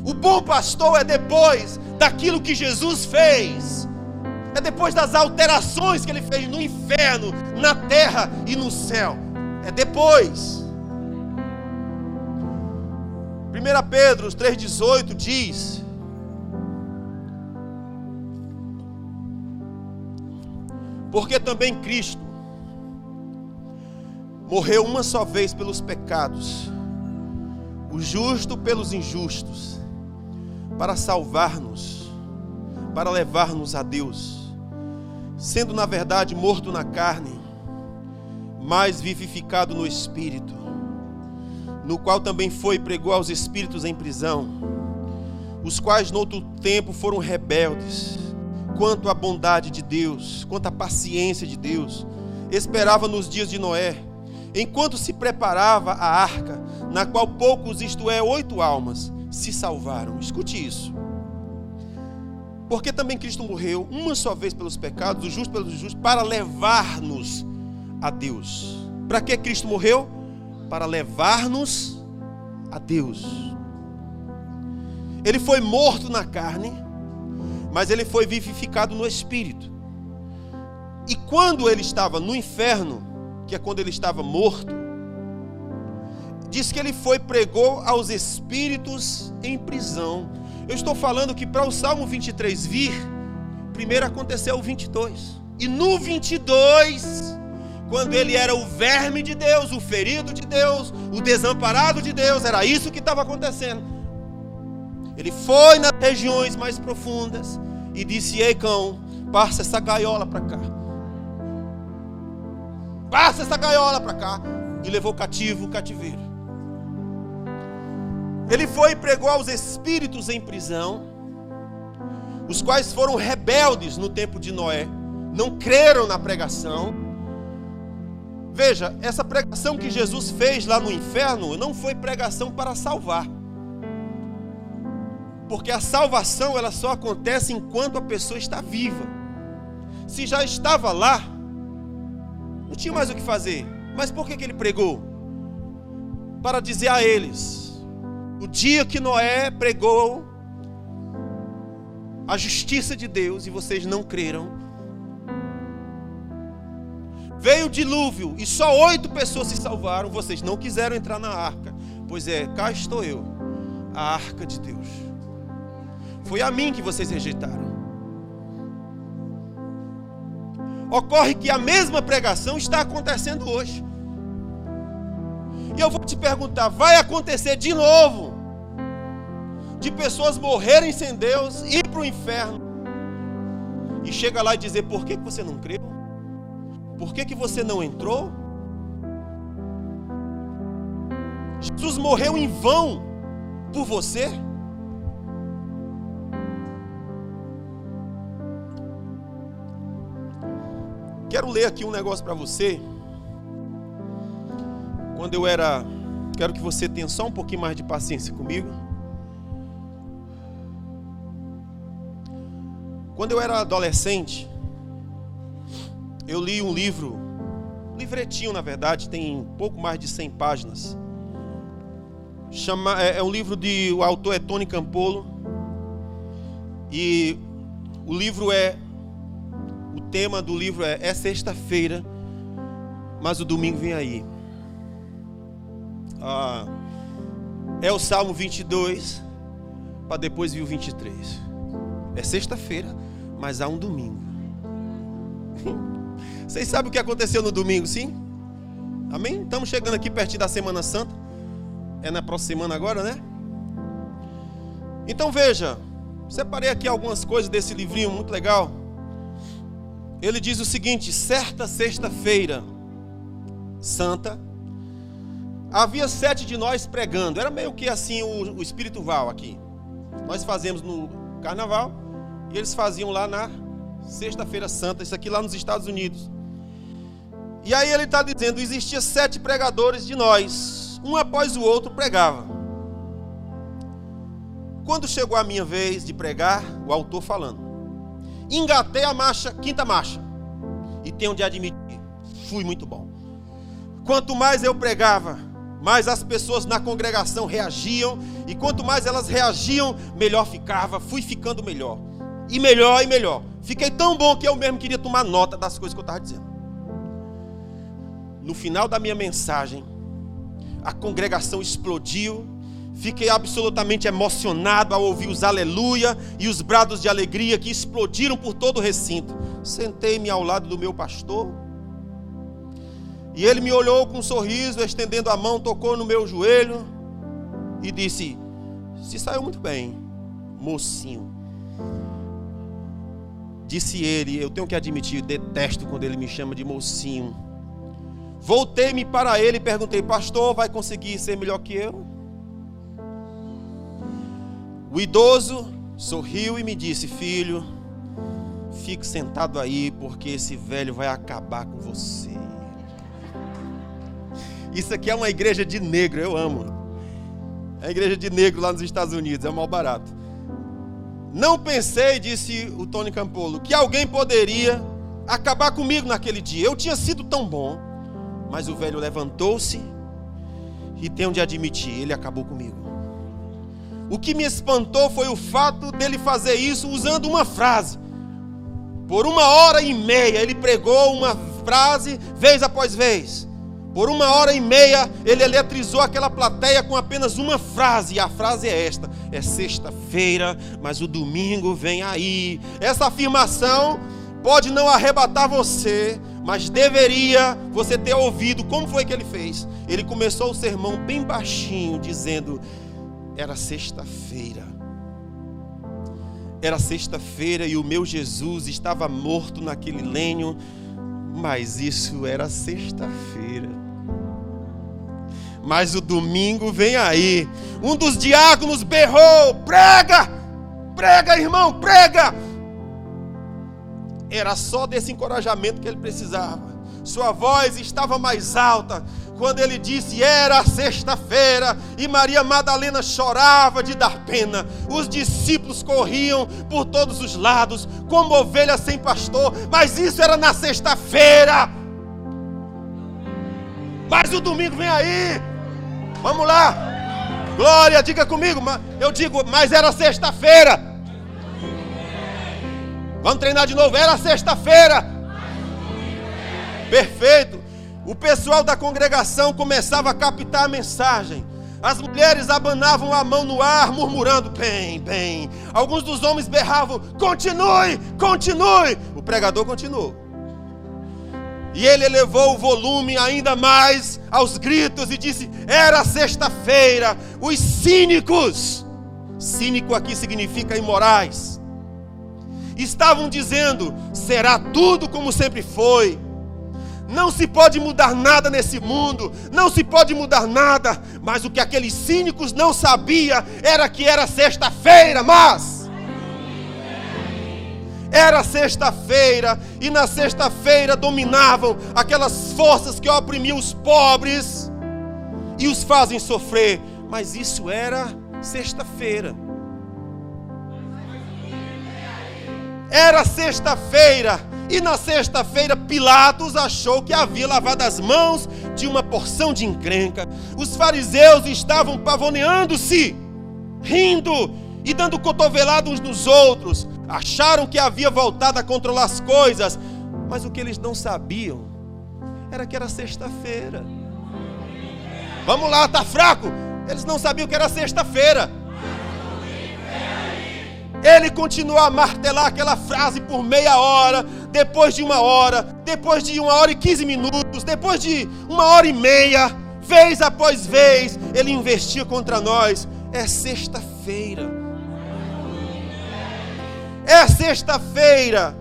O bom pastor é depois daquilo que Jesus fez. É depois das alterações que ele fez no inferno, na terra e no céu. É depois. 1 Pedro 3,18 diz: porque também Cristo morreu uma só vez pelos pecados, o justo pelos injustos, para salvar-nos, para levar-nos a Deus, sendo na verdade morto na carne, mas vivificado no Espírito, no qual também foi e pregou aos espíritos em prisão, os quais no outro tempo foram rebeldes quanto à bondade de Deus, quanto à paciência de Deus, esperava nos dias de Noé, enquanto se preparava a arca, na qual poucos, isto é, 8 almas, se salvaram. Escute isso. Porque também Cristo morreu uma só vez pelos pecados, o justo pelos injustos, para levar-nos a Deus. Para que Cristo morreu? Para levar-nos a Deus. Ele foi morto na carne, mas ele foi vivificado no Espírito. E quando ele estava no inferno, que é quando ele estava morto, diz que ele foi e pregou aos espíritos em prisão. Eu estou falando que para o Salmo 23 vir, primeiro aconteceu o 22. E no 22, quando ele era o verme de Deus, o ferido de Deus, o desamparado de Deus, era isso que estava acontecendo. Ele foi nas regiões mais profundas e disse: ei, cão, passa essa gaiola para cá. Passa essa gaiola para cá. E levou cativo o cativeiro. Ele foi e pregou aos espíritos em prisão, os quais foram rebeldes no tempo de Noé, não creram na pregação. Veja, essa pregação que Jesus fez lá no inferno não foi pregação para salvar, porque a salvação ela só acontece enquanto a pessoa está viva. Se já estava lá, não tinha mais o que fazer. Mas por que ele pregou? Para dizer a eles: o dia que Noé pregou a justiça de Deus e vocês não creram, veio o dilúvio e só 8 pessoas se salvaram, vocês não quiseram entrar na arca. Pois é, cá estou eu, a arca de Deus. Foi a mim que vocês rejeitaram. Ocorre que a mesma pregação está acontecendo hoje. E eu vou te perguntar: vai acontecer de novo de pessoas morrerem sem Deus, ir para o inferno e chega lá e dizer: por que você não creu? Por que você não entrou? Jesus morreu em vão por você? Quero ler aqui um negócio para você. Quero que você tenha só um pouquinho mais de paciência comigo. Quando eu era adolescente, eu li um livretinho na verdade, tem pouco mais de 100 páginas. É um livro o autor é Tony Campolo. E o tema do livro é sexta-feira, mas o domingo vem aí. É o Salmo 22, para depois vir o 23. É sexta-feira, mas há um domingo. Vocês sabem o que aconteceu no domingo, sim? Amém? Estamos chegando aqui pertinho da Semana Santa. É na próxima semana agora, né? Então veja, separei aqui algumas coisas desse livrinho muito legal. Ele diz o seguinte: certa sexta-feira santa, havia 7 de nós pregando. Era meio que assim o espiritual aqui. Nós fazemos no carnaval e eles faziam lá na sexta-feira santa. Isso aqui lá nos Estados Unidos. E aí ele está dizendo: existia 7 pregadores de nós, um após o outro pregava. Quando chegou a minha vez de pregar, o autor falando, engatei a marcha, 5ª marcha, e tenho de admitir, fui muito bom. Quanto mais eu pregava, mais as pessoas na congregação reagiam, e quanto mais elas reagiam, melhor ficava. Fui ficando melhor, e melhor e melhor. Fiquei tão bom que eu mesmo queria tomar nota das coisas que eu estava dizendo. No final da minha mensagem, a congregação explodiu. Fiquei absolutamente emocionado ao ouvir os aleluia e os brados de alegria que explodiram por todo o recinto. Sentei-me ao lado do meu pastor e ele me olhou com um sorriso, estendendo a mão, tocou no meu joelho e disse: se saiu muito bem, mocinho. Disse ele, eu tenho que admitir, detesto quando ele me chama de mocinho. Voltei-me para ele e perguntei: pastor, vai conseguir ser melhor que eu? O idoso sorriu e me disse: filho, fique sentado aí, porque esse velho vai acabar com você. Isso aqui é uma igreja de negro, eu amo. É a igreja de negro lá nos Estados Unidos, é o mal barato. Não pensei, disse o Tony Campolo, que alguém poderia acabar comigo naquele dia. Eu tinha sido tão bom. Mas o velho levantou-se e tenho de admitir, ele acabou comigo. O que me espantou foi o fato dele fazer isso usando uma frase. Por 1h30 ele pregou uma frase, vez após vez. Por 1h30, ele eletrizou aquela plateia com apenas uma frase, e a frase é esta: é sexta-feira, mas o domingo vem aí. Essa afirmação pode não arrebatar você, mas deveria você ter ouvido. Como foi que ele fez? Ele começou o sermão bem baixinho, dizendo: era sexta-feira. Era sexta-feira e o meu Jesus estava morto naquele lenho, mas isso era sexta-feira. Mas o domingo vem aí. Um dos diáconos berrou: prega! Prega, irmão, prega! Era só desse encorajamento que ele precisava. Sua voz estava mais alta quando ele disse: era sexta-feira, e Maria Madalena chorava de dar pena. Os discípulos corriam por todos os lados como ovelhas sem pastor, mas isso era na sexta-feira. Mas o domingo vem aí. Vamos lá. Glória, diga comigo. Eu digo, mas era sexta-feira. Vamos treinar de novo. Era sexta-feira. Perfeito. O pessoal da congregação começava a captar a mensagem. As mulheres abanavam a mão no ar, murmurando: bem, bem. Alguns dos homens berravam: continue, continue. O pregador continuou. E ele elevou o volume ainda mais aos gritos e disse: era sexta-feira. Os cínicos, cínico aqui significa imorais, estavam dizendo: será tudo como sempre foi. Não se pode mudar nada nesse mundo, não se pode mudar nada. Mas o que aqueles cínicos não sabiam era que era sexta-feira, mas era sexta-feira, e na sexta-feira dominavam aquelas forças que oprimiam os pobres e os fazem sofrer. Mas isso era sexta-feira. Era sexta-feira, e na sexta-feira Pilatos achou que havia lavado as mãos de uma porção de encrenca. Os fariseus estavam pavoneando-se, rindo e dando cotovelada uns nos outros. Acharam que havia voltado a controlar as coisas, mas o que eles não sabiam era que era sexta-feira. Vamos lá, tá fraco? Eles não sabiam que era sexta-feira. Ele continuou a martelar aquela frase por meia hora, depois de 1 hora, depois de 1h15 minutos, depois de 1h30, vez após vez, ele investia contra nós. É sexta-feira. É sexta-feira.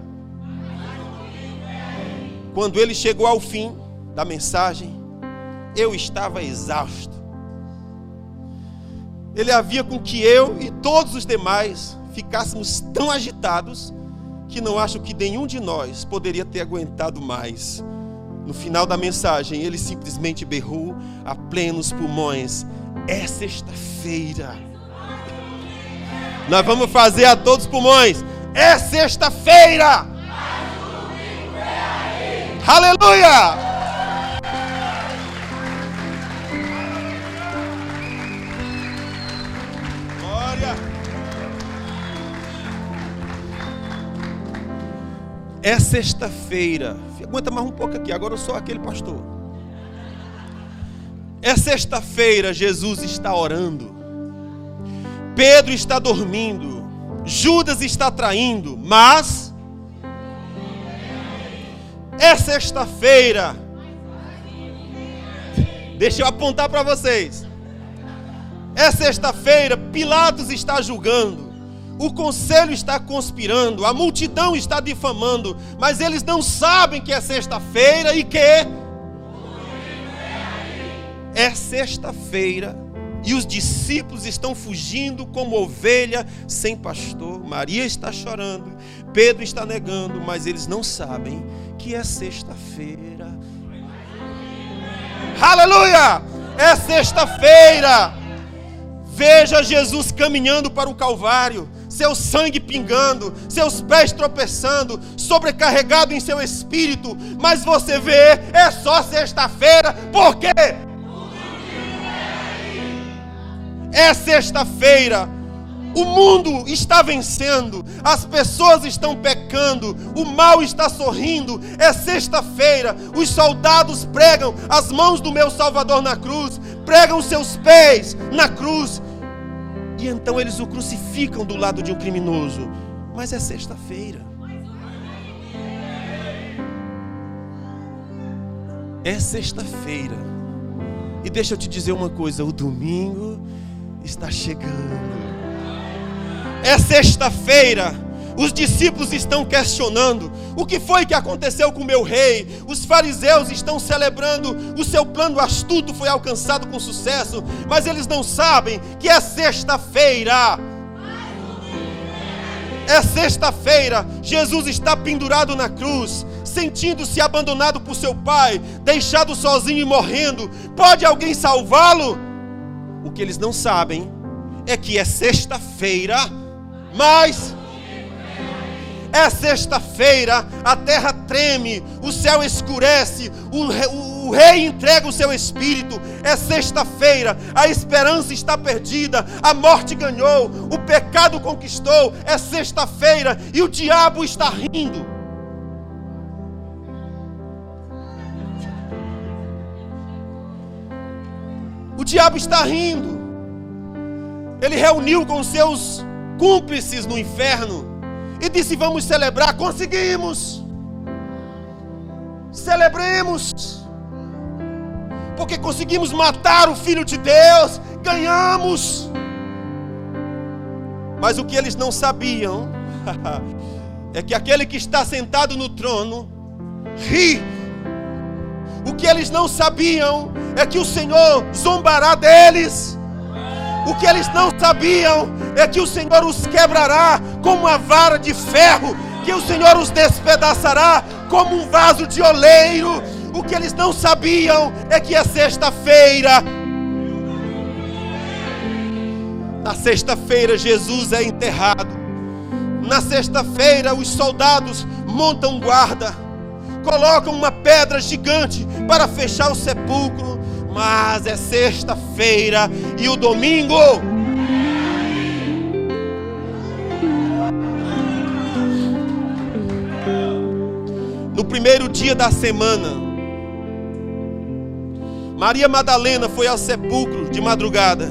Quando ele chegou ao fim da mensagem, eu estava exausto. Ele havia com que eu e todos os demais ficássemos tão agitados que não acho que nenhum de nós poderia ter aguentado mais. No final da mensagem, ele simplesmente berrou a plenos pulmões: é sexta-feira. Nós vamos fazer a todos os pulmões: é sexta-feira. Aleluia! É sexta-feira. Aguenta mais um pouco aqui, agora eu sou aquele pastor. É sexta-feira, Jesus está orando. Pedro está dormindo. Judas está traindo. Mas é sexta-feira. Deixa eu apontar para vocês. É sexta-feira, Pilatos está julgando. O conselho está conspirando, a multidão está difamando, mas eles não sabem que é sexta-feira e que é sexta-feira, e os discípulos estão fugindo como ovelha sem pastor. Maria está chorando, Pedro está negando, mas eles não sabem que é sexta-feira. Aleluia! É sexta-feira. Veja Jesus caminhando para o Calvário, seu sangue pingando, seus pés tropeçando, sobrecarregado em seu espírito. Mas você vê, é só sexta-feira. Por quê? É sexta-feira. O mundo está vencendo, as pessoas estão pecando, o mal está sorrindo. É sexta-feira, os soldados pregam as mãos do meu Salvador na cruz, pregam seus pés na cruz, e então eles o crucificam do lado de um criminoso. Mas é sexta-feira. É sexta-feira. E deixa eu te dizer uma coisa, o domingo está chegando. É sexta-feira, os discípulos estão questionando: o que foi que aconteceu com o meu rei? Os fariseus estão celebrando, o seu plano astuto foi alcançado com sucesso, mas eles não sabem que é sexta-feira. É sexta-feira, Jesus está pendurado na cruz, sentindo-se abandonado por seu pai, deixado sozinho e morrendo. Pode alguém salvá-lo? O que eles não sabem é que é sexta-feira, mas é sexta-feira, a terra treme, o céu escurece, o rei entrega o seu espírito. É sexta-feira, a esperança está perdida, a morte ganhou, o pecado conquistou. É sexta-feira e o diabo está rindo. O diabo está rindo. Ele reuniu com seus cúmplices no inferno e disse: vamos celebrar. Conseguimos. Celebremos, porque conseguimos matar o Filho de Deus. Ganhamos. Mas o que eles não sabiam é que aquele que está sentado no trono ri. O que eles não sabiam é que o Senhor zombará deles. O que eles não sabiam é que o Senhor os quebrará como uma vara de ferro, que o Senhor os despedaçará como um vaso de oleiro. O que eles não sabiam é que é sexta-feira. Na sexta-feira Jesus é enterrado. Na sexta-feira os soldados montam guarda, colocam uma pedra gigante para fechar o sepulcro. Mas é sexta-feira e o domingo no primeiro dia da semana, Maria Madalena foi ao sepulcro de madrugada,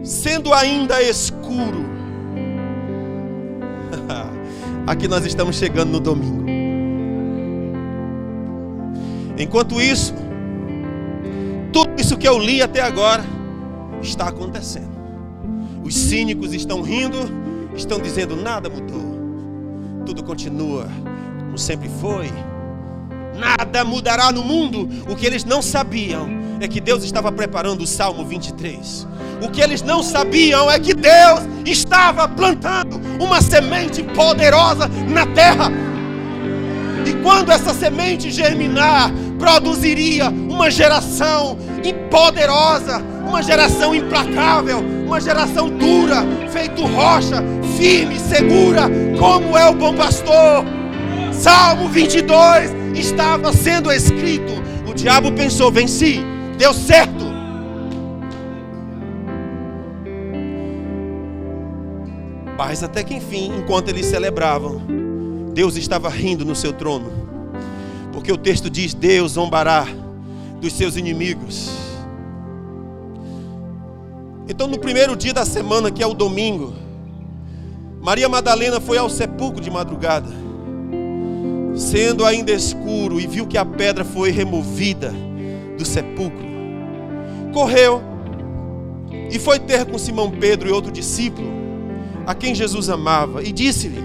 sendo ainda escuro. Aqui nós estamos chegando no domingo. Enquanto isso, tudo isso que eu li até agora está acontecendo. Os cínicos estão rindo, estão dizendo: nada mudou, tudo continua como sempre foi, nada mudará no mundo. O que eles não sabiam é que Deus estava preparando o Salmo 23. O que eles não sabiam é que Deus estava plantando uma semente poderosa na terra. E quando essa semente germinar, produziria uma geração poderosa, uma geração implacável, uma geração dura, feito rocha, firme, segura, como é o bom pastor. Salmo 22 estava sendo escrito. O diabo pensou: venci, deu certo. Mas até que enfim, enquanto eles celebravam, Deus estava rindo no seu trono, porque o texto diz: Deus zombará dos seus inimigos. Então, no primeiro dia da semana, que é o domingo, Maria Madalena foi ao sepulcro de madrugada, sendo ainda escuro, e viu que a pedra foi removida do sepulcro. Correu e foi ter com Simão Pedro e outro discípulo, a quem Jesus amava, e disse-lhe: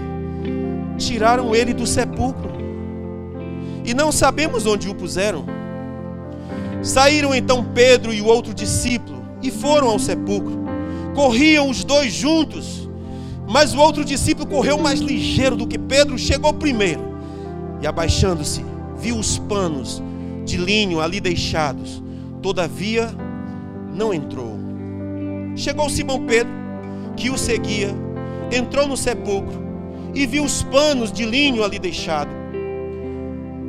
tiraram ele do sepulcro, e não sabemos onde o puseram. Saíram então Pedro e o outro discípulo e foram ao sepulcro. Corriam os dois juntos, mas o outro discípulo correu mais ligeiro do que Pedro, chegou primeiro, e abaixando-se, viu os panos de linho ali deixados, todavia não entrou. Chegou Simão Pedro, que o seguia, entrou no sepulcro e viu os panos de linho ali deixados,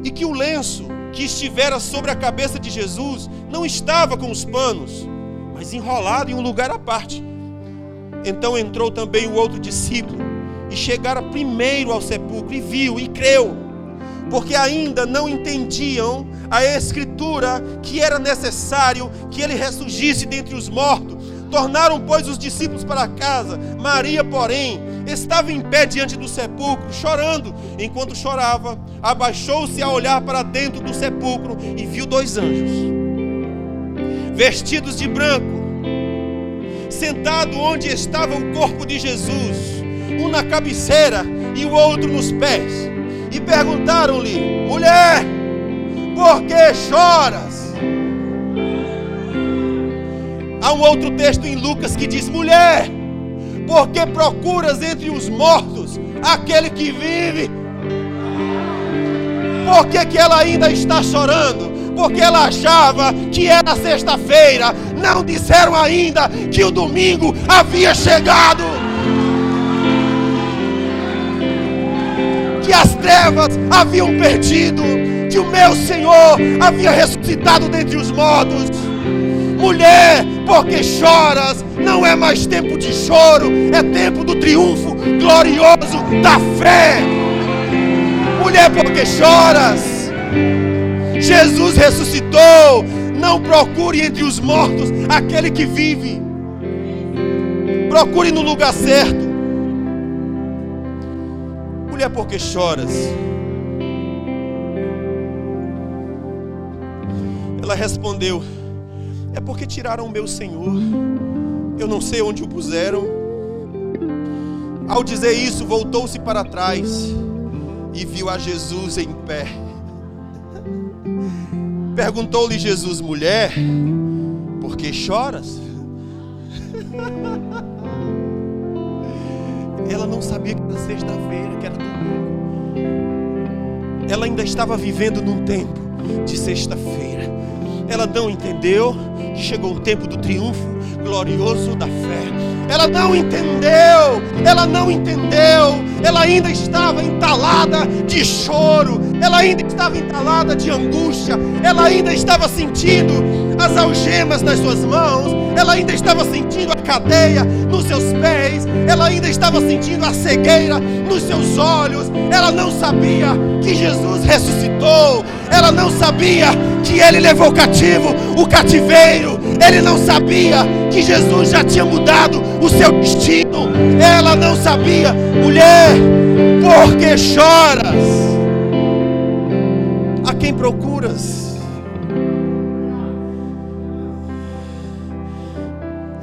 e que o lenço que estivera sobre a cabeça de Jesus não estava com os panos, mas enrolado em um lugar à parte. Então entrou também o outro discípulo, e chegara primeiro ao sepulcro, e viu, e creu, porque ainda não entendiam a Escritura, que era necessário que ele ressurgisse dentre os mortos. Tornaram, pois, os discípulos para casa. Maria, porém, estava em pé diante do sepulcro, chorando. Enquanto chorava, abaixou-se a olhar para dentro do sepulcro, e viu 2 anjos, vestidos de branco, sentado onde estava o corpo de Jesus, um na cabeceira e o outro nos pés. E perguntaram-lhe: mulher, por que choras? Há um outro texto em Lucas que diz: mulher, por que procuras entre os mortos aquele que vive? Por que ela ainda está chorando? Porque ela achava que era sexta-feira. Não disseram ainda que o domingo havia chegado, que as trevas haviam perdido, que o meu Senhor havia ressuscitado dentre os mortos. Mulher, por que choras? Não é mais tempo de choro, é tempo do triunfo glorioso da fé. Mulher, por que choras? Jesus ressuscitou. Não procure entre os mortos aquele que vive. Procure no lugar certo. Mulher, por que choras? Ela respondeu: é porque tiraram o meu Senhor. Eu não sei onde o puseram. Ao dizer isso, voltou-se para trás e viu a Jesus em pé. Perguntou-lhe Jesus: mulher, por que choras? Ela não sabia que era sexta-feira, que era domingo. Ela ainda estava vivendo num tempo de sexta-feira. Ela não entendeu que chegou o tempo do triunfo glorioso da fé. Ela não entendeu. Ela ainda estava entalada de choro. Ela ainda estava entalada de angústia. Ela ainda estava sentindo as algemas nas suas mãos. Ela ainda estava sentindo a cadeia nos seus pés. Ela ainda estava sentindo a cegueira nos seus olhos. Ela não sabia que Jesus ressuscitou. Ela não sabia que Ele levou cativo o cativeiro. Ele não sabia que Jesus já tinha mudado o seu destino. Ela não sabia. Mulher, por que choras? A quem procuras?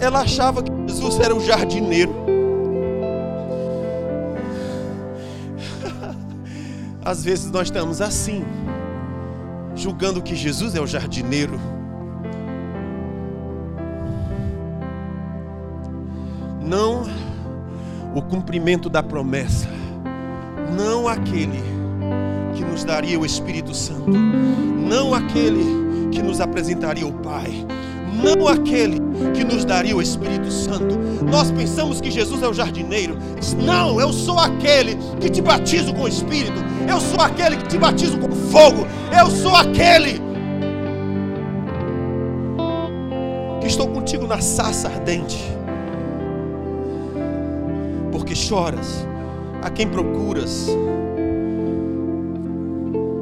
Ela achava que Jesus era o jardineiro. Às vezes nós estamos assim, julgando que Jesus é o jardineiro. Não o cumprimento da promessa, não aquele que nos daria o Espírito Santo, não aquele que nos apresentaria o Pai, não aquele que nos daria o Espírito Santo. Nós pensamos que Jesus é o jardineiro. Não, eu sou aquele que te batizo com o Espírito. Eu sou aquele que te batizo com fogo. Eu sou aquele que estou contigo na sarça ardente. Porque choras? A quem procuras?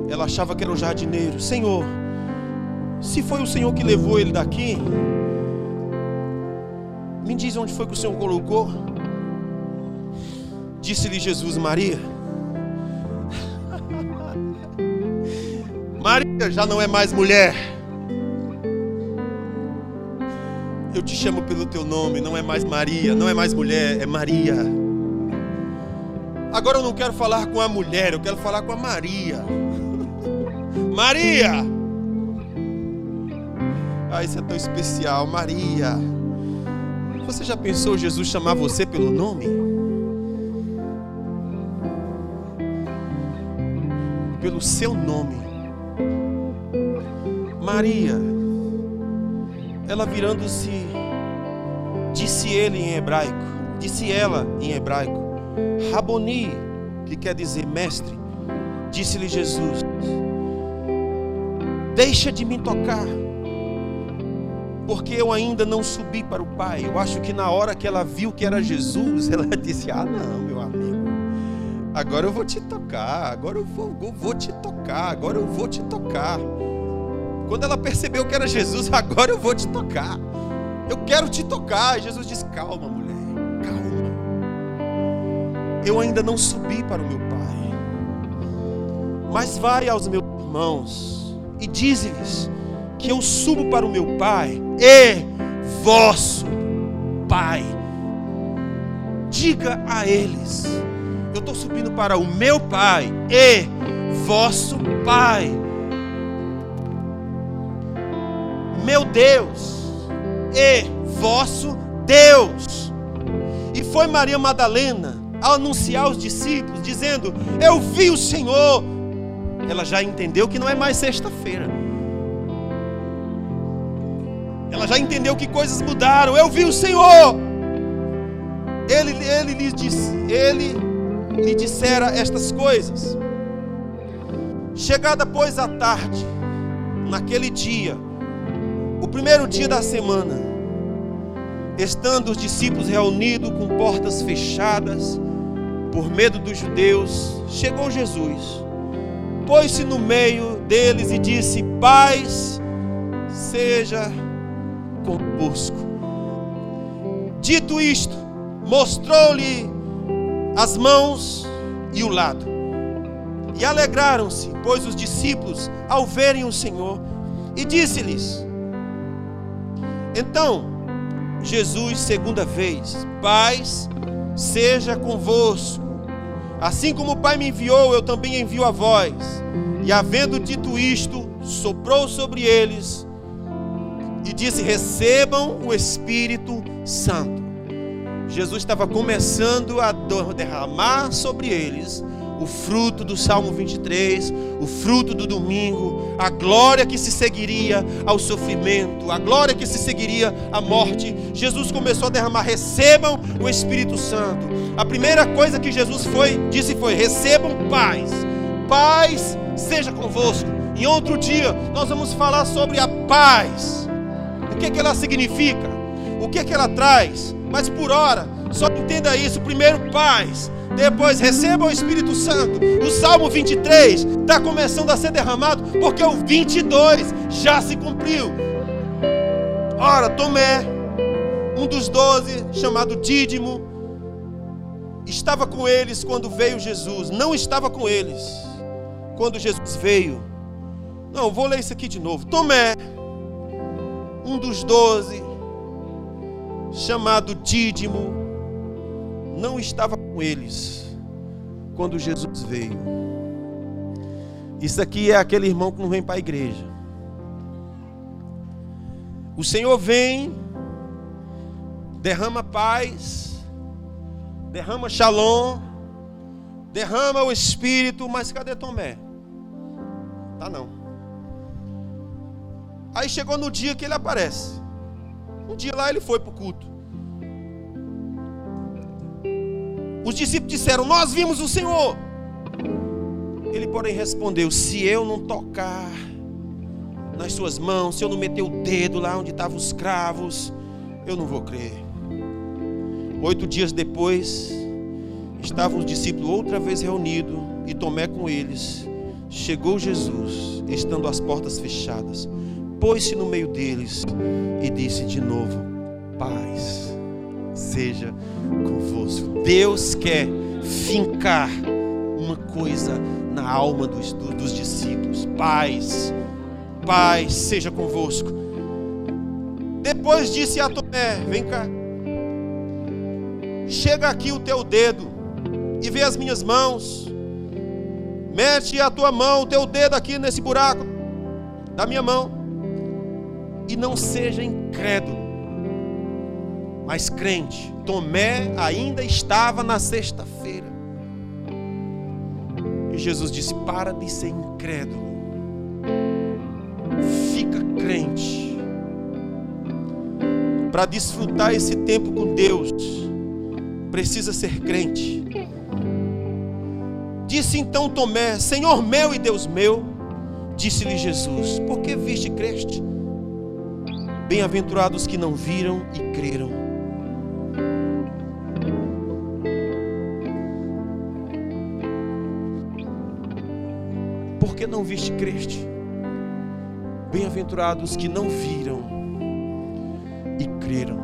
Ela achava que era o jardineiro. Senhor, se foi o Senhor que levou ele daqui, me diz onde foi que o Senhor colocou. Disse-lhe Jesus: Maria. Maria já não é mais mulher. Eu te chamo pelo teu nome. Não é mais Maria, não é mais mulher, é Maria. Agora eu não quero falar com a mulher, eu quero falar com a Maria. Maria! Ah, isso é tão especial. Maria. Você já pensou Jesus chamar você pelo nome? Pelo seu nome. Maria. Ela virando-se, disse ele em hebraico, disse ela em hebraico, Raboni, que quer dizer mestre. Disse-lhe Jesus: deixa de me tocar, porque eu ainda não subi para o Pai. Eu acho que na hora que ela viu que era Jesus, ela disse: ah, não, meu amigo, agora eu vou te tocar, agora eu vou te tocar, agora eu vou te tocar. Quando ela percebeu que era Jesus: agora eu vou te tocar, eu quero te tocar. E Jesus disse: calma, mulher, calma, eu ainda não subi para o meu Pai, mas vai aos meus irmãos e dize-lhes que eu subo para o meu Pai e vosso Pai. Diga a eles: eu estou subindo para o meu Pai e vosso Pai. Meu Deus e vosso Deus. E foi Maria Madalena a anunciar aos discípulos, dizendo: eu vi o Senhor. Ela já entendeu que não é mais sexta-feira. Ela já entendeu que coisas mudaram. Eu vi o Senhor. Ele lhe dissera estas coisas. Chegada, pois, a tarde, naquele dia, o primeiro dia da semana, estando os discípulos reunidos com portas fechadas, por medo dos judeus, chegou Jesus, pôs-se no meio deles e disse: paz seja convosco. Dito isto, mostrou-lhe as mãos e o lado. E alegraram-se, pois, os discípulos ao verem o Senhor. E disse-lhes então Jesus segunda vez: paz seja convosco. Assim como o Pai me enviou, eu também envio a vós. E havendo dito isto, soprou sobre eles e disse: recebam o Espírito Santo. Jesus estava começando a derramar sobre eles o fruto do Salmo 23, o fruto do domingo, a glória que se seguiria ao sofrimento, a glória que se seguiria à morte. Jesus começou a derramar: recebam o Espírito Santo. A primeira coisa que Jesus disse foi: recebam paz. Paz seja convosco. Em outro dia nós vamos falar sobre a paz. O que ela significa? O que ela traz? Mas por hora, só entenda isso. Primeiro, paz. Depois, receba o Espírito Santo. O Salmo 23 está começando a ser derramado, porque o 22 já se cumpriu. Ora, Tomé, um dos 12, chamado Dídimo, estava com eles quando veio Jesus. Não estava com eles quando Jesus veio. Não, vou ler isso aqui de novo. Tomé, um dos 12, chamado Dídimo, não estava com eles quando Jesus veio. Isso aqui é aquele irmão que não vem para a igreja. O Senhor vem, derrama paz, derrama shalom, derrama o Espírito, mas cadê Tomé? Tá não. Aí chegou no dia que ele aparece. Um dia lá ele foi para o culto. Os discípulos disseram: nós vimos o Senhor. Ele, porém, respondeu: se eu não tocar nas suas mãos, se eu não meter o dedo lá onde estavam os cravos, eu não vou crer. 8 dias depois, estavam os discípulos outra vez reunidos, e Tomé com eles. Chegou Jesus, estando as portas fechadas, pôs-se no meio deles e disse de novo: paz seja convosco. Deus quer fincar uma coisa na alma dos discípulos: paz seja convosco. Depois disse a Tomé: vem cá, chega aqui o teu dedo e vê as minhas mãos. Mete a tua mão, o teu dedo aqui nesse buraco da minha mão, e não seja incrédulo, mas crente. Tomé ainda estava na sexta-feira, e Jesus disse: para de ser incrédulo, fica crente. Para desfrutar esse tempo com Deus, precisa ser crente. Disse então Tomé: Senhor meu e Deus meu. Disse-lhe Jesus: por que viste e creste? Bem-aventurados que não viram e creram. Por que não viste e creste? Bem-aventurados que não viram e creram.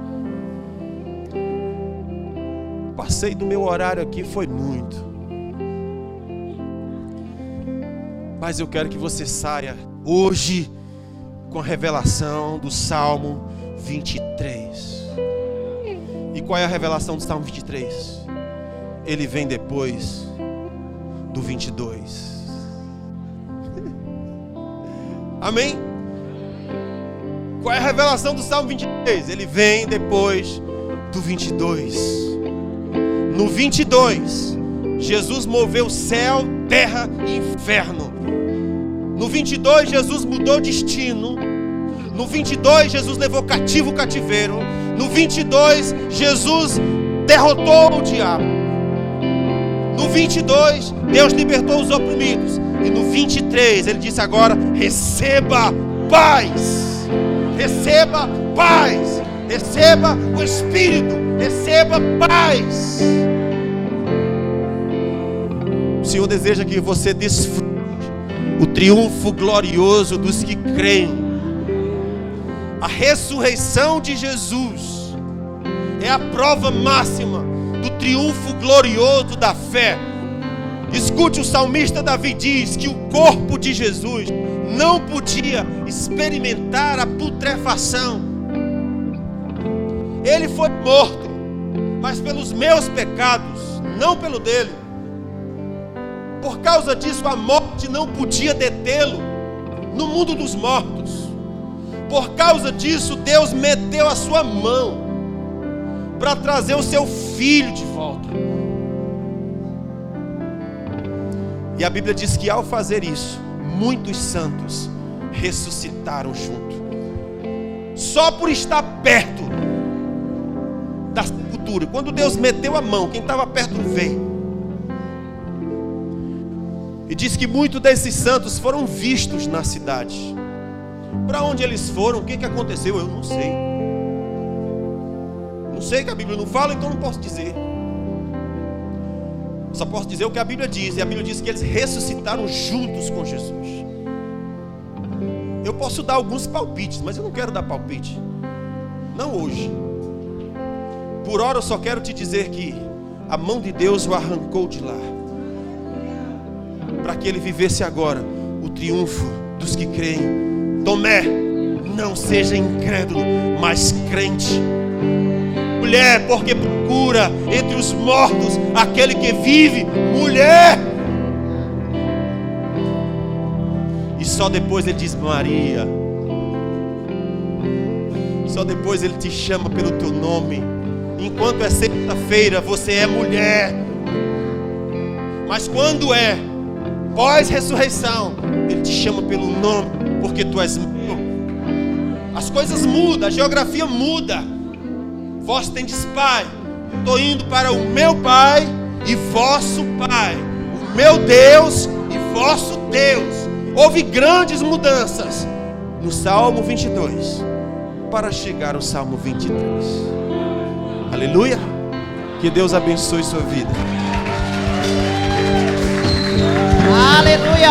Passei do meu horário aqui, foi muito. Mas eu quero que você saia hoje com a revelação do Salmo 23. E qual é a revelação do Salmo 23? Ele vem depois do 22. Amém? Qual é a revelação do Salmo 23? Ele vem depois do 22. No 22, Jesus moveu céu, terra e inferno. No 22, Jesus mudou destino. No 22, Jesus levou cativo o cativeiro. No 22, Jesus derrotou o diabo. No 22, Deus libertou os oprimidos. E no 23, Ele disse agora: receba paz. Receba paz. Receba o Espírito. Receba paz. O Senhor deseja que você desfrute o triunfo glorioso dos que creem. A ressurreição de Jesus é a prova máxima do triunfo glorioso da fé. Escute, o salmista Davi diz que o corpo de Jesus não podia experimentar a putrefação. Ele foi morto, mas pelos meus pecados, não pelo dele. Por causa disso, a morte não podia detê-lo no mundo dos mortos. Por causa disso, Deus meteu a sua mão para trazer o seu filho de volta. E a Bíblia diz que ao fazer isso, muitos santos ressuscitaram junto. Só por estar perto da sepultura. Quando Deus meteu a mão, quem estava perto veio. E diz que muitos desses santos foram vistos na cidade. Para onde eles foram? O que aconteceu? Eu não sei. Não sei, que a Bíblia não fala, então não posso dizer. Só posso dizer o que a Bíblia diz. E a Bíblia diz que eles ressuscitaram juntos com Jesus. Eu posso dar alguns palpites, mas eu não quero dar palpite. Não hoje. Por hora eu só quero te dizer que a mão de Deus o arrancou de lá, para que ele vivesse agora o triunfo dos que creem. Tomé, não seja incrédulo, mas crente. Mulher, porque procura entre os mortos aquele que vive. Mulher. E só depois ele diz: Maria. Só depois ele te chama pelo teu nome. Enquanto é sexta-feira, você é mulher. Mas quando é pós-ressurreição, ele te chama pelo nome, porque tu és meu. As coisas mudam, a geografia muda. Vós tendes pai, estou indo para o meu pai e vosso pai, o meu Deus e vosso Deus. Houve grandes mudanças no Salmo 22 para chegar ao Salmo 23. Aleluia. Que Deus abençoe sua vida. Aleluia.